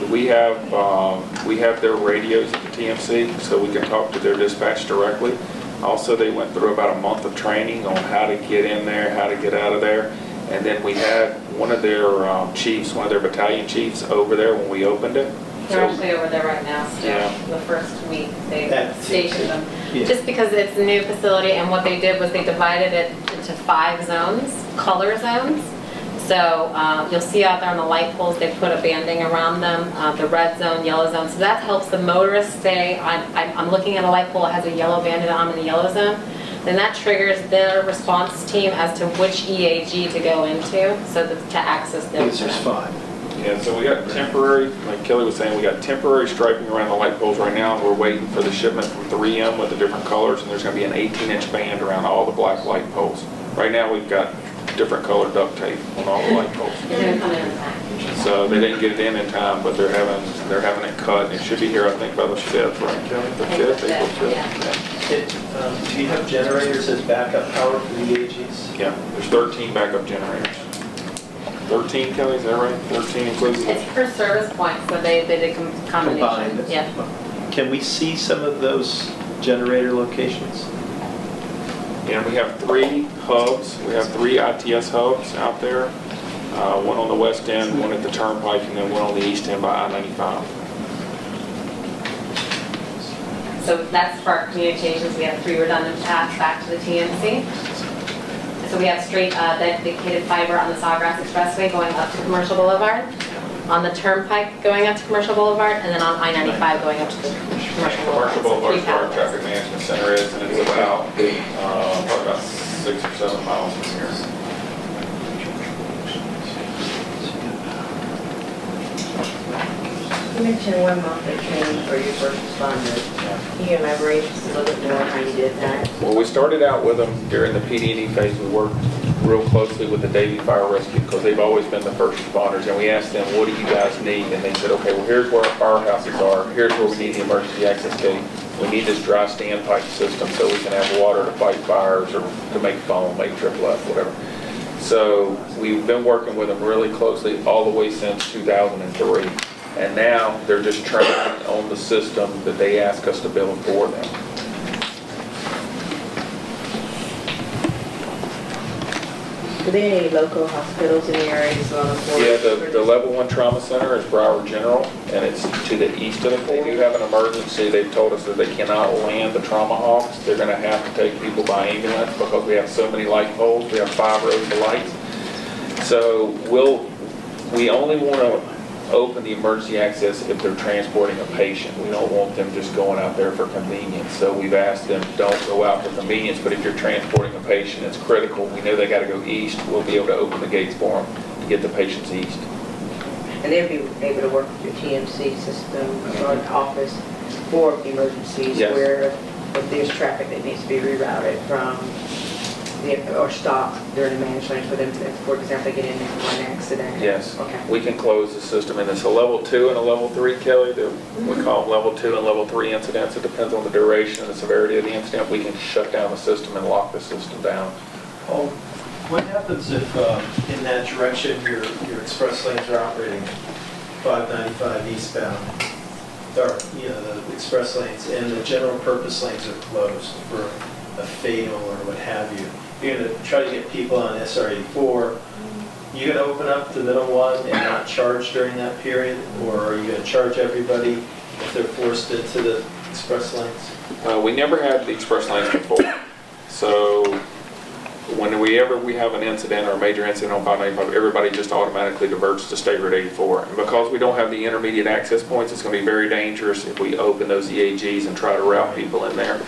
A: we have their radios at the TMC, so we can talk to their dispatch directly. Also, they went through about a month of training on how to get in there, how to get out of there. And then we had one of their chiefs, one of their battalion chiefs over there when we opened it.
B: They're actually over there right now still.
A: Yeah.
B: The first week they
G: At
B: stationed them.
G: Yeah.
B: Just because it's a new facility, and what they did was they divided it into 5 zones, color zones. So you'll see out there on the light poles, they put a banding around them, the red zone, yellow zone. So that helps the motorist stay. I'm looking at a light pole that has a yellow bandit on in the yellow zone. Then that triggers their response team as to which EAG to go into, so to access their.
G: Because there's 5.
A: Yeah, so we got temporary, like Kelly was saying, we got temporary striping around the light poles right now, and we're waiting for the shipment from 3M with the different colors, and there's going to be an 18-inch band around all the black light poles. Right now, we've got different colored duct tape on all the light poles.
B: They're gonna come in and pack.
A: So they didn't get it in time, but they're having it cut, and it should be here, I think, by the 5th, right, Kelly? The 5th, April 5th?
B: Yeah.
G: Do you have generators as backup power for the EAGs?
A: Yeah, there's 13 backup generators. 13, Kelly, is that right? 13 inclusive?
B: It's per service point, so they did a combination.
G: Combined.
B: Yeah.
G: Can we see some of those generator locations?
A: And we have 3 hubs. We have 3 ITS hubs out there. One on the west end, one at the turnpike, and then one on the east end by I-95.
B: So that's for our communications. We have 3 redundant paths back to the TMC. So we have straight dedicated fiber on the Sawgrass Expressway going up to Commercial Boulevard, on the turnpike going up to Commercial Boulevard, and then on I-95 going up to the Commercial Boulevard.
A: Commercial Boulevard is
B: So
A: where our
B: 3
A: traffic management center is, and it's probably about 6 or 7 miles from here.
K: You mentioned 1 month of training for your first responders. Can you elaborate just a little bit more on how you did that?
A: Well, we started out with them during the PD&E phase. We real closely with the Davie Fire Rescue because they've always been the first responders. And we asked them, what do you guys need? And they said, okay, well, here's where our firehouses are. Here's where we need the emergency access gate. We need this dry standpipe system so we can have water to fight fires or to make foam, make triple F, whatever. So we've been working with them really closely all the way since 2003. And now they're just training on the system that they ask us to build for them.
K: Are there any local hospitals in the area as well?
A: Yeah, the level 1 trauma center is Broward General, and it's to the east of it. They do have an emergency. They've told us that they cannot land the trauma hawks. They're going to have to take people by ambulance because we have so many light poles. We have 5 rows of lights. So we only want to open the emergency access if they're transporting a patient. We don't want them just going out there for convenience. So we've asked them, don't go out for convenience, but if you're transporting a patient, it's critical. We know they got to go east. We'll be able to open the gates for them to get the patients east.
K: And they'll be able to work with your TMC system or the office for emergencies
A: Yes.
K: where if there's traffic that needs to be rerouted from or stopped during the managed lane for them to, for example, get in there for an accident.
A: Yes.
K: Okay.
A: We can close the system, and it's a level 2 and a level 3, Kelly. We call them level 2 and level 3 incidents. It depends on the duration and the severity of the incident. We can shut down the system and lock the system down.
G: Paul, what happens if in that direction your express lanes are operating 595 eastbound, or the express lanes, and the general purpose lanes are closed for a fatal or what have you? You're going to try to get people on SR84. You going to open up the middle one and not charge during that period, or are you going to charge everybody if they're forced into the express lanes?
A: We never had the express lanes before. So when we have an incident or a major incident on 595, everybody just automatically diverts to State Road 84. And because we don't have the intermediate access points, it's going to be very dangerous if we open those EAGs and try to route people in there.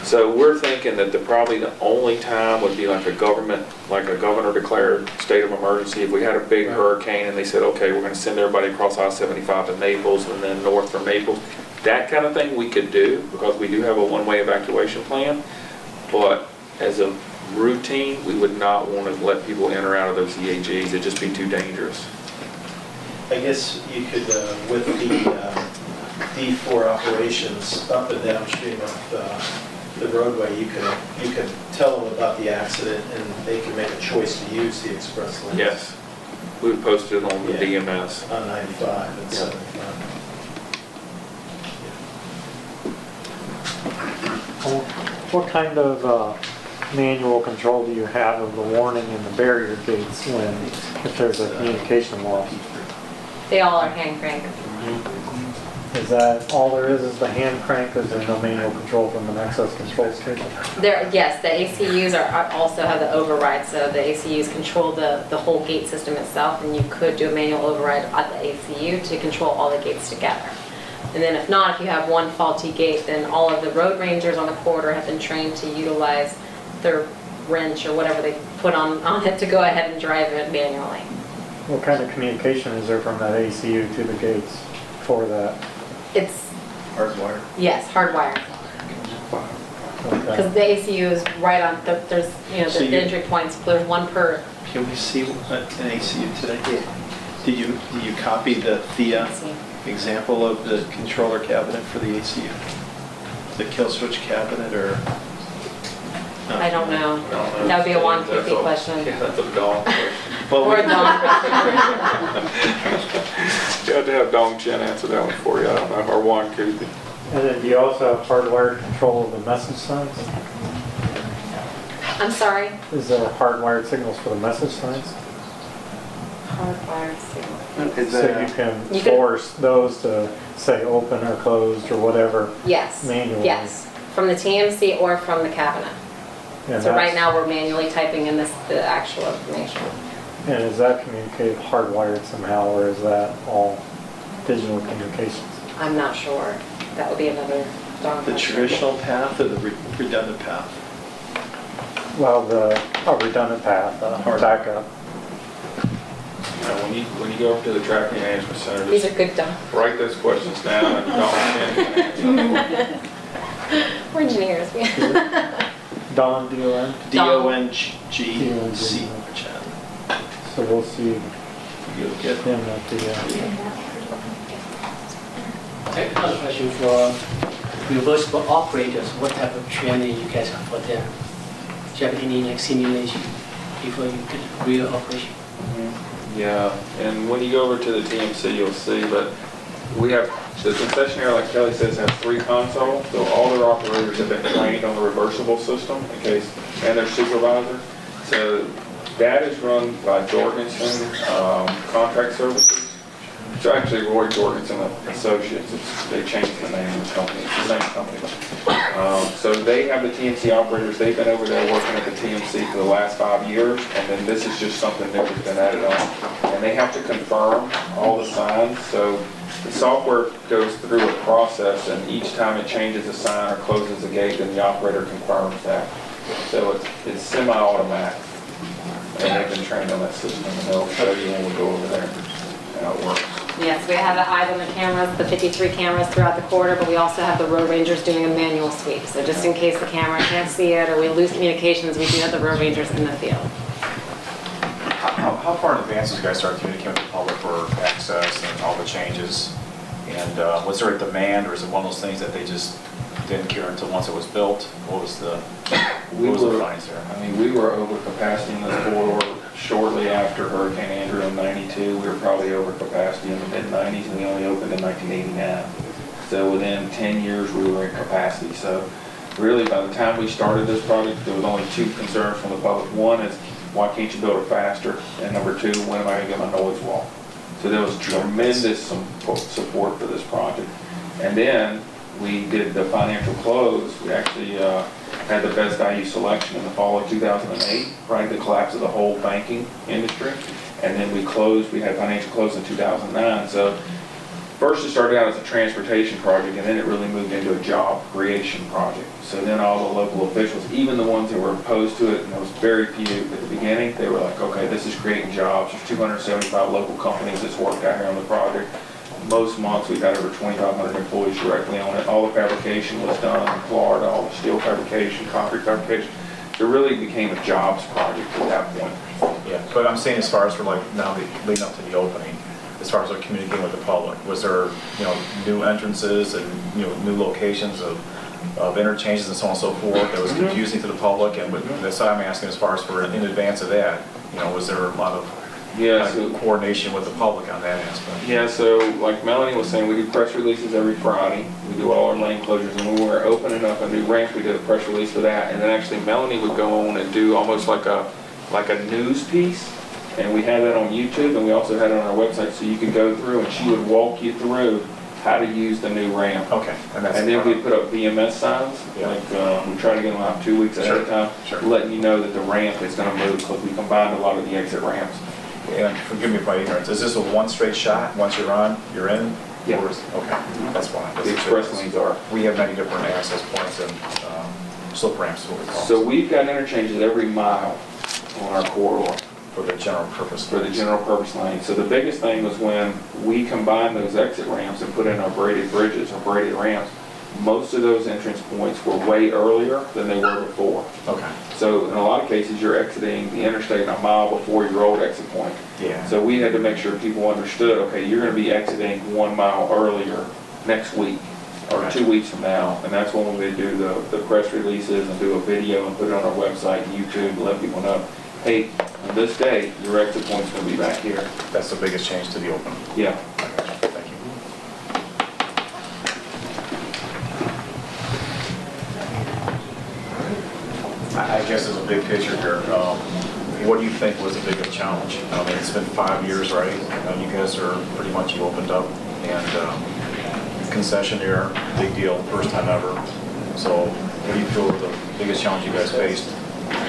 A: So we're thinking that probably the only time would be like a governor declared state of emergency. If we had a big hurricane and they said, okay, we're going to send everybody across I-75 to Naples and then north from Naples, that kind of thing we could do because we do have a one-way evacuation plan. But as a routine, we would not want to let people in or out of those EAGs. It'd just be too dangerous.
G: I guess you could, with the D4 operations up and downstream of the roadway, you could tell them about the accident and they can make a choice to use the express lanes.
A: Yes. We would post it on the DMS.
G: On 95 and 75.
L: What kind of manual control do you have of the warning and the barrier gates if there's a communication loss?
B: They all are hand crank.
L: Is that all there is the hand crank? Is there no manual control from an access control station?
B: Yes, the ACUs also have the override, so the ACUs control the whole gate system itself, and you could do a manual override at the ACU to control all the gates together. And then if not, if you have one faulty gate, then all of the road rangers on the corridor have been trained to utilize their wrench or whatever they put on it to go ahead and drive it manually.
L: What kind of communication is there from that ACU to the gates for that?
B: It's
G: Hardwired.
B: yes, hardwired. Because the ACU is right on. There's
G: So
B: the entry points. There's one per.
G: Can we see an ACU today? Yeah. Did you copy the THEA example of the controller cabinet for the ACU? The kill switch cabinet or? No.
B: I don't know. That would be a Juan Kuthi question.
A: Yeah, that's a dong question.
G: Well,
B: Or a Don.
A: You have to have Dong Chen answer that one for you. I don't know. Or Juan Kuthi.
L: And then do you also have hardwired control of the message signs?
B: I'm sorry.
L: Is there hardwired signals for the message signs?
B: Hardwired signal.
L: So you can force those to say open or closed or whatever
B: Yes.
L: manually.
B: Yes. From the TMC or from the cabinet.
L: And
B: So right
L: that's-
B: now we're manually typing in the actual information.
L: And is that communicated hardwired somehow, or is that all digital communications?
B: I'm not sure. That would be another Don
G: the
B: question.
G: traditional path or the redundant path?
L: Well, the redundant path, backup.
A: When you go up to the traffic management center,
B: These are
A: just
B: good Don.
A: write those questions down and Dong Chen can answer them.
B: We're engineers.
L: Don, D-O-N.
G: D-O-N-G-C.
L: So we'll see.
G: You'll get
L: Him at the,
M: I have another question for reversible operators. What type of training you guys have for them? Do you have any like simulation before you get real operation?
A: Yeah, and when you go over to the TMC, you'll see, but we have, the concessionaire, like Kelly says, has 3 consoles, so all their operators have been trained on the reversible system in case, and their supervisor. So that is run by Jorgensen Contract Services. It's actually Roy Jorgensen Associates. They changed the name of the company. It's the same company. So they have the TMC operators. They've been over there working at the TMC for the last 5 years, and then this is just something new that's been added on. And they have to confirm all the signs. So the software goes through a process, and each time it changes a sign or closes a gate, then the operator confirms that. So it's semi-automatic. And they've been trained on that system, and they'll show you when we go over there how it works.
B: Yes, we have the eyes on the cameras, the 53 cameras throughout the quarter, but we also have the road rangers doing a manual sweep. So just in case the camera can't see it or we lose communications, we do have the road rangers in the field.
I: How far in advance did you guys start communicating with the public for access and all the changes? And was there a demand, or is it one of those things that they just didn't care until once it was built? What was the findings there?
A: I mean, we were over capacity in this corridor shortly after Hurricane Andrew in '92. We were probably over capacity in the mid-'90s, and we only opened in 1989. So within 10 years, we were in capacity. So really, by the time we started this project, there was only 2 concerns from the public. One is, why can't you build it faster? And number 2, when am I going to get my noise wall? So there was tremendous support for this project. And then we did the financial close. We actually had the best value selection in the fall of 2008, right, the collapse of the whole banking industry. And then we had financial close in 2009. So first it started out as a transportation project, and then it really moved into a job creation project. So then all the local officials, even the ones that were opposed to it, and there was very few at the beginning, they were like, okay, this is creating jobs. There's 275 local companies that's worked out here on the project. Most months we've had over 2,500 employees directly on it. All the fabrication was done in Florida, all the steel fabrication, concrete fabrication. It really became a jobs project at that point.
I: Yeah, but I'm saying as far as for like now leading up to the opening, as far as like communicating with the public, was there, new entrances and, new locations of interchanges and so on and so forth that was confusing to the public? And that's what I'm asking as far as for in advance of that, was there a lot of coordination with the public on that aspect?
A: Yeah, so like Melanie was saying, we do press releases every Friday. We do all our lane closures, and when we were opening up a new ramp, we did a press release for that. And then actually Melanie would go on and do almost like a news piece, and we had that on YouTube, and we also had it on our website, so you could go through and she would walk you through how to use the new ramp.
I: Okay.
A: And then we put up VMS signs, like we try to get them out 2 weeks ahead of time, letting you know that the ramp is going to move, because we combined a lot of the exit ramps.
I: And forgive me if my ignorance, is this a one straight shot? Once you're on, you're in?
A: Yeah.
I: Okay, that's fine.
A: The express lanes are.
I: We have many different access points and slip ramps, what we call
A: So we've got interchanges every mile on our corridor.
I: For the general purpose.
A: For the general purpose lane. So the biggest thing was when we combined those exit ramps and put in our braided bridges or braided ramps, most of those entrance points were way earlier than they were before.
I: Okay.
A: So in a lot of cases, you're exiting the interstate a mile before your old exit point.
I: Yeah.
A: So we had to make sure people understood, okay, you're going to be exiting 1 mile earlier next week or 2 weeks from now. And that's when we do the press releases and do a video and put it on our website and YouTube to let people know, hey, on this day, your exit point's going to be back here.
I: That's the biggest change to the open.
A: Yeah.
I: Thank you. I guess there's a big picture here. What do you think was the biggest challenge? I mean, it's been 5 years, right? You guys are pretty much, you opened up, and concessionaire, big deal, first time ever. So what do you feel was the biggest challenge you guys faced?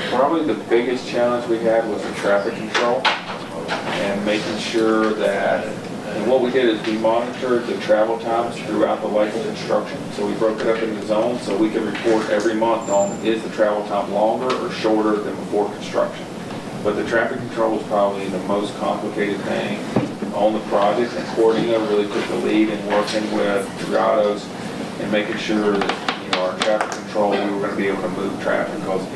A: Probably the biggest challenge we had was the traffic control and making sure that, and what we did is we monitored the travel times throughout the life of construction. So we broke it up into zones so we could report every month on, is the travel time longer or shorter than before construction. But the traffic control was probably the most complicated thing on the project, and Cordina really took the lead in working with Dragados and making sure that our traffic control control, we were gonna be able to move traffic, because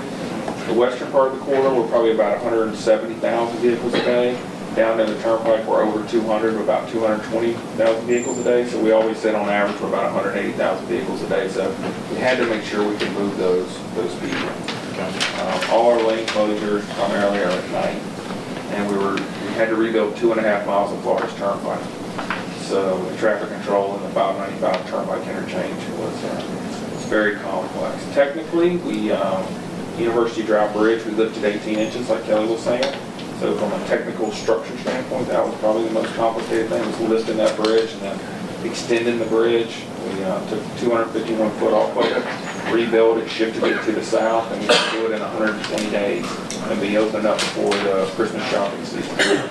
A: the western part of the corridor, we're probably about 170,000 vehicles a day. Down in the turnpike, we're over 200, we're about 220,000 vehicles a day. So we always said on average, we're about 180,000 vehicles a day. So we had to make sure we could move those speed lanes. All our lane closures primarily are at night, and we had to rebuild 2.5 miles of Florida's turnpike. So the traffic control in the 595 turnpike interchange was very complex. Technically, we University Drive Bridge, we lifted 18 inches, like Kelly was saying. So from a technical structure standpoint, that was probably the most complicated thing, was lifting that bridge and then extending the bridge. We took 251 foot off of it, rebuilt it, shifted it to the south, and we could do it in 120 days and be opened up before the Christmas shopping season.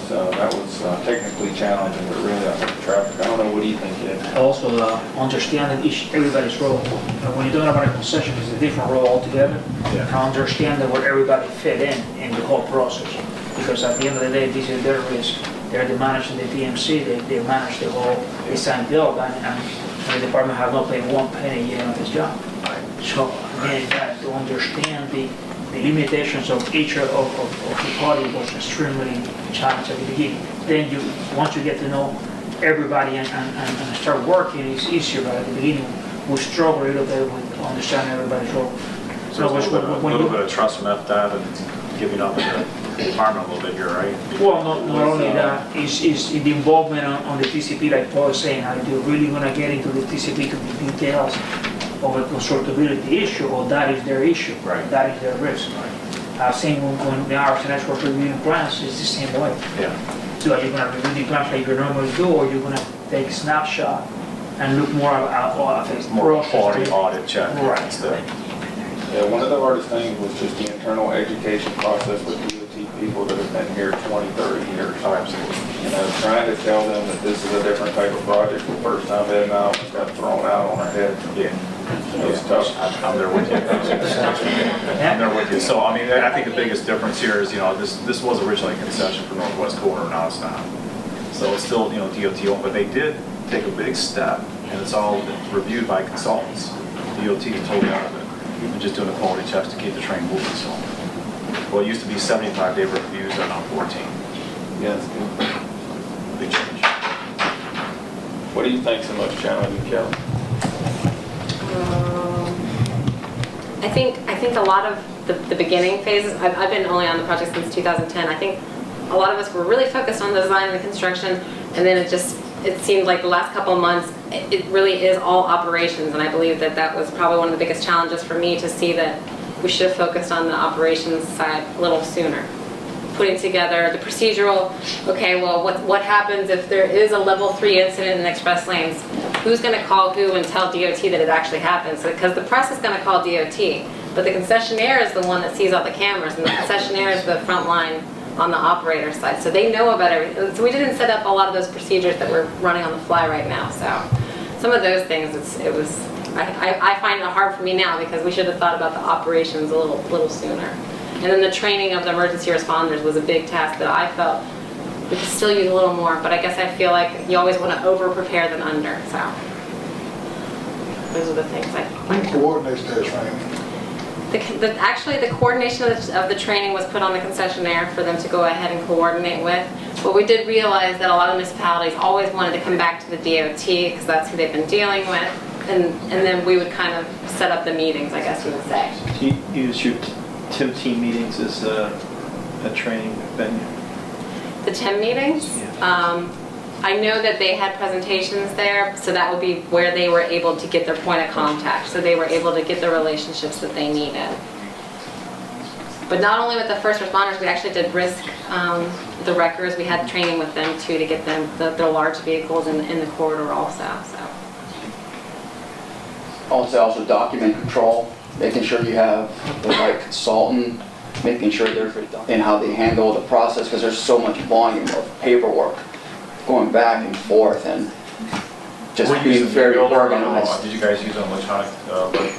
A: So that was technically challenging, but really, I think the traffic, I don't know, what do you think, Ed?
N: Also, understanding everybody's role. When you're talking about a concession, it's a different role altogether.
I: Yeah.
N: And understanding where everybody fit in the whole process. Because at the end of the day, this is their risk. They're the managing the DMC, they manage the whole design build, and the department have not paid one penny yet on this job. So again, that to understand the limitations of each of the party was extremely challenging at the beginning. Then once you get to know everybody and start working, it's easier, but at the beginning we struggle a little bit with understanding everybody's role.
I: So there's a little bit of trust from that and giving up the department a little bit here, right?
N: Well, not only that, it's the involvement on the TCP, like Paul is saying, are you really going to get into the TCP to the details of a constructability issue, or that is their issue,
I: right?
N: That is their risk. Same when the RSNS was reviewing plans, it's the same way.
I: Yeah.
N: So are you going to review the plans like you normally do, or you're going to take a snapshot and look more at
I: more quality audit check.
N: Right.
I: Instead.
A: Yeah, one of the hardest things was just the internal education process with DOT people that have been here 20, 30 years.
I: Oh, absolutely.
A: You know, trying to tell them that this is a different type of project the first time Ed and I almost got thrown out on our head.
I: Yeah.
A: It was tough.
I: I'm there with you. I'm there with you. So, I mean, I think the biggest difference here is, this was originally a concession for Northwest Corridor, now it's not. So it's still, DOT owned, but they did take a big step, and it's all reviewed by consultants. DOT is totally out of it. We've been just doing the quality checks to keep the train moving, so. Well, it used to be 75-day reviews, and now 14.
A: Yeah, that's good.
I: Big change.
A: What do you think's the most challenging, Kelly?
B: I think a lot of the beginning phases, I've been only on the project since 2010. I think a lot of us were really focused on the design and the construction, and then it seemed like the last couple of months, it really is all operations, and I believe that was probably one of the biggest challenges for me, to see that we should have focused on the operations side a little sooner. Putting together the procedural, okay, well, what happens if there is a level 3 incident in express lanes? Who's going to call who and tell DOT that it actually happens? Because the press is going to call DOT, but the concessionaire is the one that sees all the cameras, and the concessionaire is the front line on the operator side. So they know about everything. So we didn't set up a lot of those procedures that we're running on the fly right now. So some of those things, I find it hard for me now, because we should have thought about the operations a little sooner. And then the training of the emergency responders was a big task that I felt we could still use a little more, but I guess I feel like you always want to over-prepare than under, so. Those are the things
J: Who coordinates that training?
B: Actually, the coordination of the training was put on the concessionaire for them to go ahead and coordinate with. But we did realize that a lot of municipalities always wanted to come back to the DOT, because that's who they've been dealing with, and then we would kind of set up the meetings, I guess you would say.
G: Do you use your TIM team meetings as a training venue?
B: The TIM meetings? I know that they had presentations there, so that would be where they were able to get their point of contact. So they were able to get the relationships that they needed. But not only with the first responders, we actually did risk the wreckers. We had training with them too, to get them the large vehicles in the corridor also. So.
H: Also document control, making sure you have the right consultant, making sure they're in how they handle the process, because there's so much volume of paperwork going back and forth, and just being very organized.
I: Did you guys use an electronic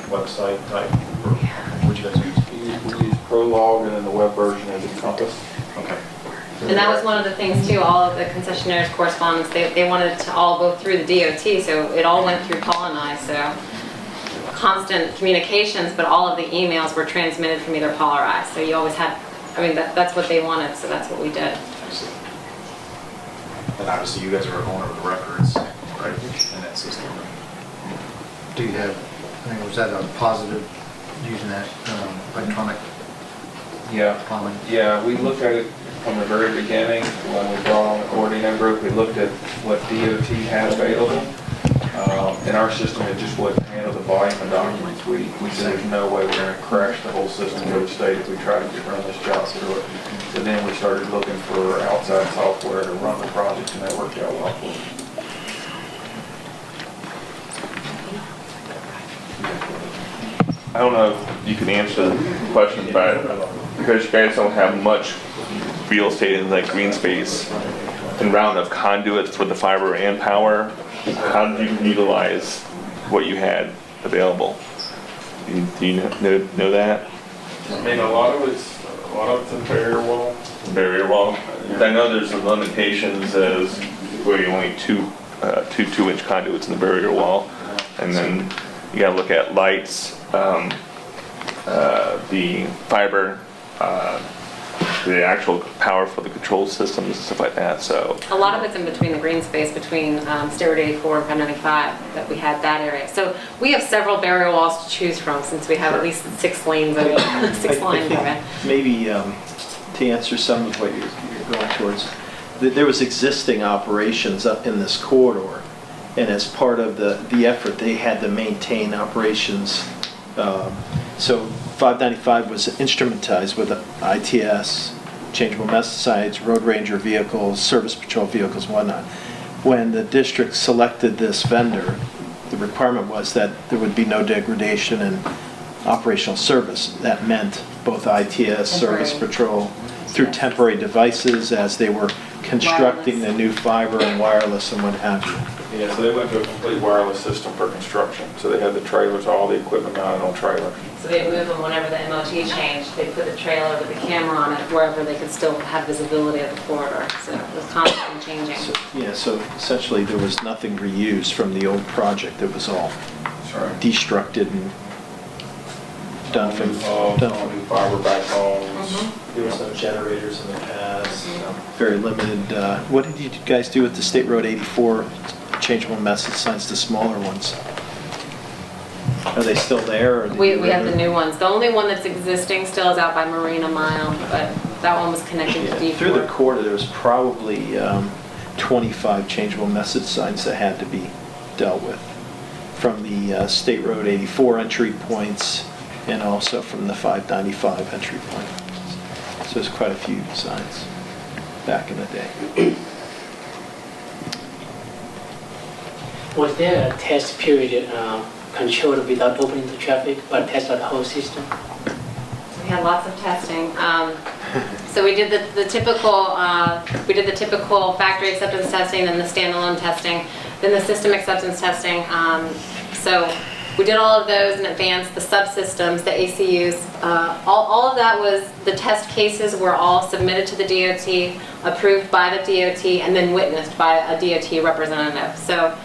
I: website type? Or what did you guys use?
A: We used Prolog, and then the web version is Compass.
I: Okay.
B: And that was one of the things too, all of the concessionaires' correspondence, they wanted it to all go through the DOT, so it all went through Paul and I, so constant communications, but all of the emails were transmitted from either Paul or I. So you always had, I mean, that's what they wanted, so that's what we did.
I: I see. And obviously you guys are owner of the records, right, in that system.
O: Do you have, I mean, was that a positive using that electronic
A: Yeah.
O: filing?
A: Yeah, we looked at it from the very beginning, when we brought on the coordinating group, we looked at what DOT had available. In our system, it just wouldn't handle the volume of documents. We said there's no way we're gonna crash the whole system for the state if we try to run this job through it. So then we started looking for outside software to run the project, and that worked out well for us.
P: I don't know if you can answer the question, but because you guys don't have much real estate in like green space and round enough conduits for the fiber and power, how did you utilize what you had available? Do you know that?
A: I mean, a lot of it's in barrier wall.
P: Barrier wall. I know there's some limitations as where you only two 2-inch conduits in the barrier wall, and then you got to look at lights, the fiber, the actual power for the control systems and stuff like that. So
B: A lot of it's in between the green space between State Road 84 and 595 that we had that area. So we have several barrier walls to choose from since we have at least 6 lanes of six lines of it.
G: Maybe to answer some of what you're going towards, there was existing operations up in this corridor, and as part of the effort, they had to maintain operations. So 595 was instrumentized with ITS, changeable message signs, road ranger vehicles, service patrol vehicles, and whatnot. When the district selected this vendor, the requirement was that there would be no degradation in operational service. That meant both ITS, service patrol, through temporary devices as they were constructing the new fiber and wireless and what have you.
A: Yeah, so they went to a complete wireless system for construction. So they had the trailers, all the equipment mounted on trailers.
B: So they move them whenever the MOT changed. They put the trailer with the camera on it wherever they could still have visibility of the corridor. So it was constantly changing.
G: So, yeah, so essentially there was nothing reused from the old project. It was all destructed and done from
A: fiber backbones.
G: There was no generators in the past. Very limited. What did you guys do with the State Road 84 changeable message signs, the smaller ones? Are they still there? Or
B: We have the new ones. The only one that's existing still is out by Marina Mile, but that one was connected to D4.
G: Through the quarter, there was probably 25 changeable message signs that had to be dealt with from the State Road 84 entry points and also from the 595 entry point. So there's quite a few signs back in the day.
M: Was there a test period controlled without opening the traffic, but test out the whole system?
B: We had lots of testing. So we did the typical factory acceptance testing, then the standalone testing, then the system acceptance testing. So we did all of those in advance, the subsystems, the ACUs. All of that was, the test cases were all submitted to the DOT, approved by the DOT, and then witnessed by a DOT representative. So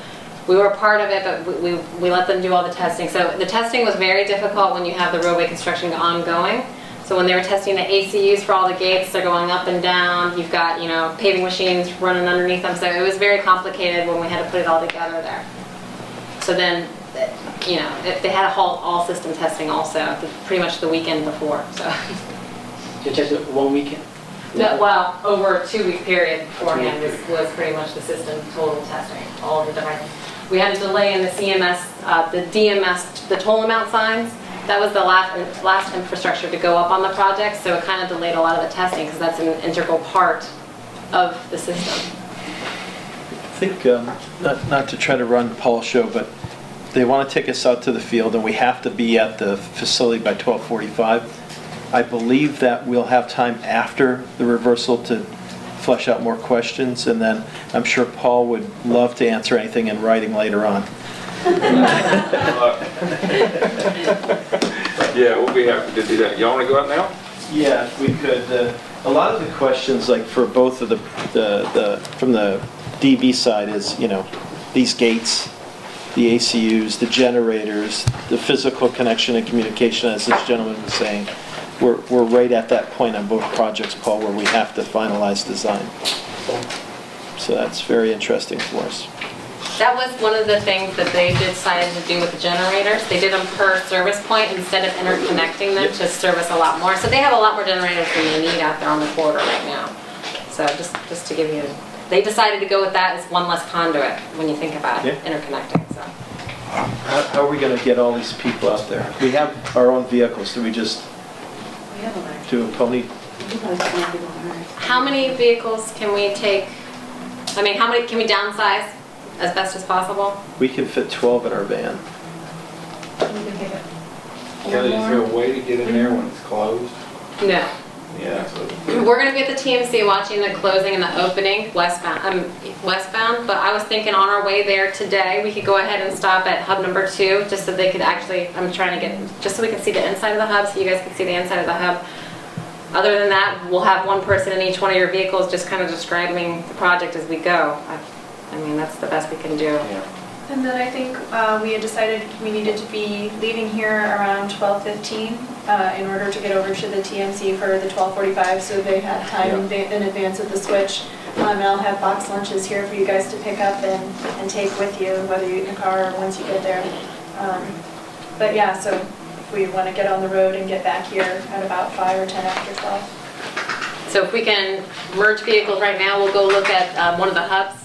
B: we were part of it, but we let them do all the testing. So the testing was very difficult when you have the roadway construction ongoing. So when they were testing the ACUs for all the gates, they're going up and down. You've got, paving machines running underneath them. So it was very complicated when we had to put it all together there. So then, they had to halt all system testing also, pretty much the weekend before, so.
M: So just 1 weekend?
B: No, well, over a 2-week period beforehand was pretty much the system total testing, all of the devices. We had a delay in the CMS, the DMS, the toll amount signs. That was the last infrastructure to go up on the project, so it kind of delayed a lot of the testing because that's an integral part of the system.
G: I think, not to try to run Paul's show, but they want to take us out to the field and we have to be at the facility by 12:45. I believe that we'll have time after the reversal to flesh out more questions, and then I'm sure Paul would love to answer anything in writing later on.
A: Yeah, we'll be happy to do that. Y'all want to go out now?
G: Yeah, if we could. A lot of the questions, like for both of the from the DB side is, these gates, the ACUs, the generators, the physical connection and communication, as this gentleman was saying. We're right at that point on both projects, Paul, where we have to finalize design. So that's very interesting for us.
B: That was one of the things that they decided to do with the generators. They did them per service point instead of interconnecting them to service a lot more. So they have a lot more generators than they need out there on the corridor right now. So just to give you, they decided to go with that as one less conduit when you think about it, interconnecting. So.
G: How are we going to get all these people out there? We have our own vehicles. Do we just do a pony?
B: How many vehicles can we take? I mean, how many can we downsize as best as possible?
G: We can fit 12 in our van.
A: Kelly, is there a way to get in there when it's closed?
B: No.
A: Yeah.
B: We're going to be at the TMC watching the closing and the opening westbound. But I was thinking on our way there today, we could go ahead and stop at hub number 2, just so they could actually. I'm trying to get just so we can see the inside of the hub, so you guys can see the inside of the hub. Other than that, we'll have one person in each one of your vehicles, just kind of describing the project as we go. I mean, that's the best we can do.
A: Yeah.
E: And then I think we had decided we needed to be leaving here around 12:15 in order to get over to the TMC for the 12:45, so they had time in advance of the switch. And I'll have box lunches here for you guys to pick up and take with you, whether you eat in the car or once you get there. But yeah, so if we want to get on the road and get back here at about 5 or 10 after 12.
B: So if we can merge vehicles right now, we'll go look at one of the hubs.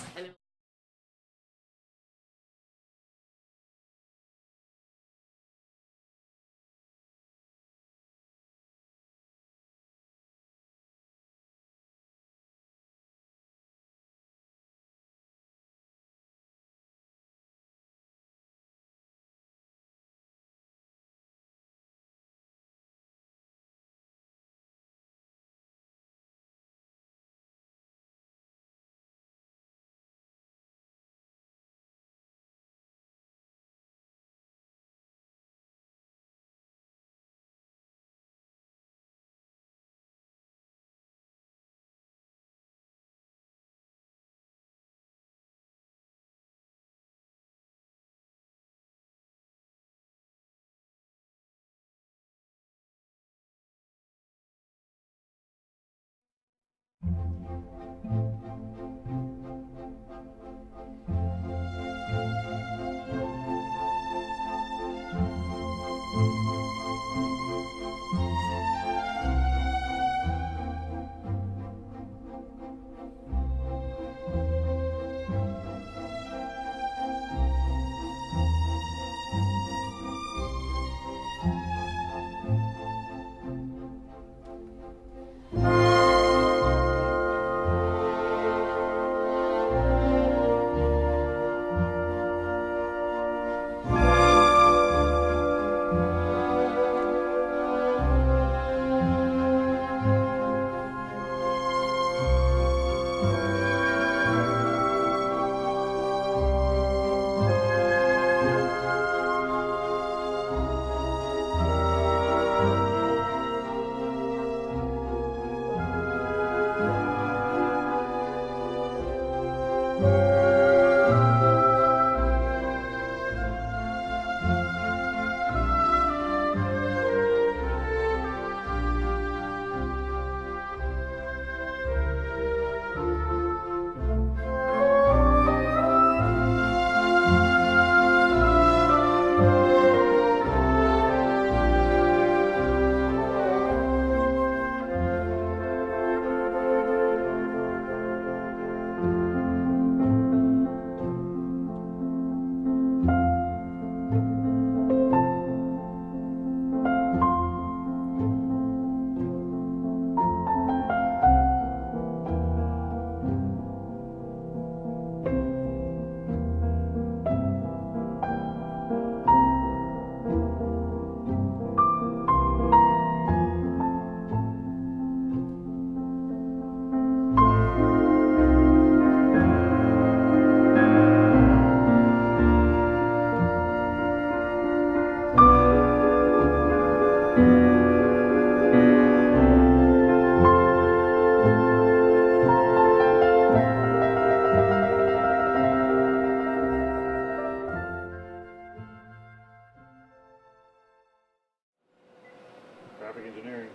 L: traffic engineering.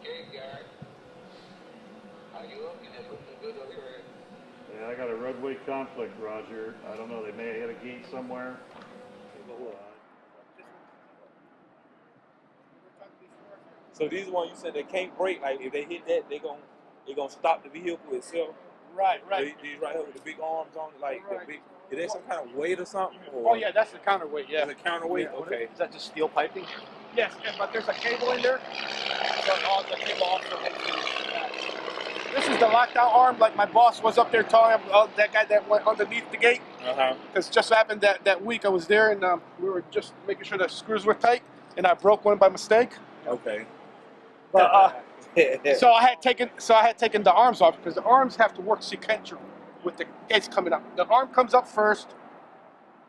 Q: Okay, Gary. Are you looking at looking good over here?
L: Yeah, I got a roadway conflict, Roger. I don't know, they may have hit a gate somewhere.
R: So these are ones you said they can't brake. Like if they hit that, they gonna stop the vehicle itself.
S: Right.
R: These right here with the big arms on it, like the big. Is there some kind of weight or something?
S: Oh yeah, that's the counterweight. Yeah.
R: It's a counterweight.
S: Yeah.
R: Okay.
G: Is that just steel piping?
S: Yes, but there's a cable in there. So all the cable also. This is the lockdown arm, like my boss was up there telling him, that guy that went underneath the gate. Because just happened that week I was there and we were just making sure the screws were tight, and I broke one by mistake.
R: Okay.
S: But so I had taken the arms off because the arms have to work sequential with the gates coming up. The arm comes up first,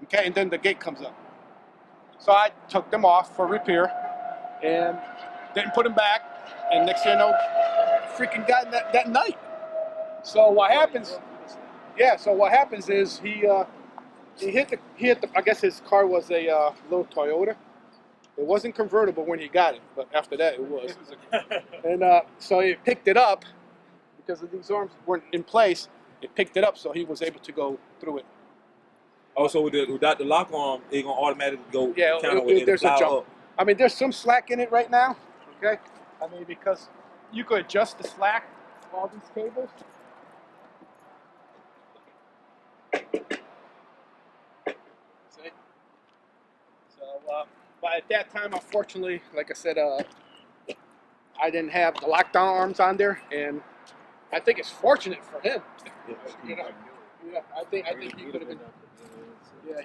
S: okay, and then the gate comes up. So I took them off for repair and didn't put them back. And next thing you know, freaking got in that night. So what happens? Yeah. So what happens is he hit the. I guess his car was a little Toyota. It wasn't convertible when he got it, but after that it was. And so he picked it up because these arms weren't in place. It picked it up, so he was able to go through it.
R: Also, without the lock arm, it's gonna automatically go.
S: Yeah, there's a jump. I mean, there's some slack in it right now. Okay. I mean, because you could adjust the slack, all these cables. See? So, but at that time, unfortunately, like I said, I didn't have the lockdown arms on there, and I think it's fortunate for him. You know? Yeah, I think he could have been.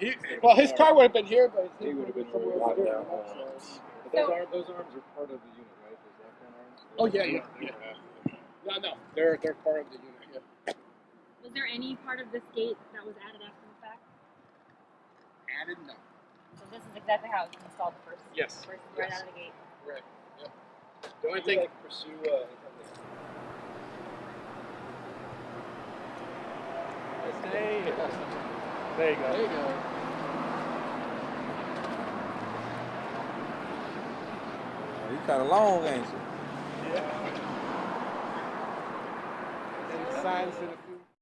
S: Yeah, well, his car would have been here, but he would have been somewhere over there.
I: Those arms are part of the unit, right? Those lockdown arms?
S: Oh yeah. No, they're part of the unit. Yeah.
T: Was there any part of this gate that was added after the fact?
S: Added, no.
T: So this is exactly how it was installed first.
S: Yes.
T: First, right out of the gate.
S: Right. Yep. The only thing.
I: Pursue.
L: There you go. There you go.
R: You kind of long, ain't you?
S: Yeah. And the signs in the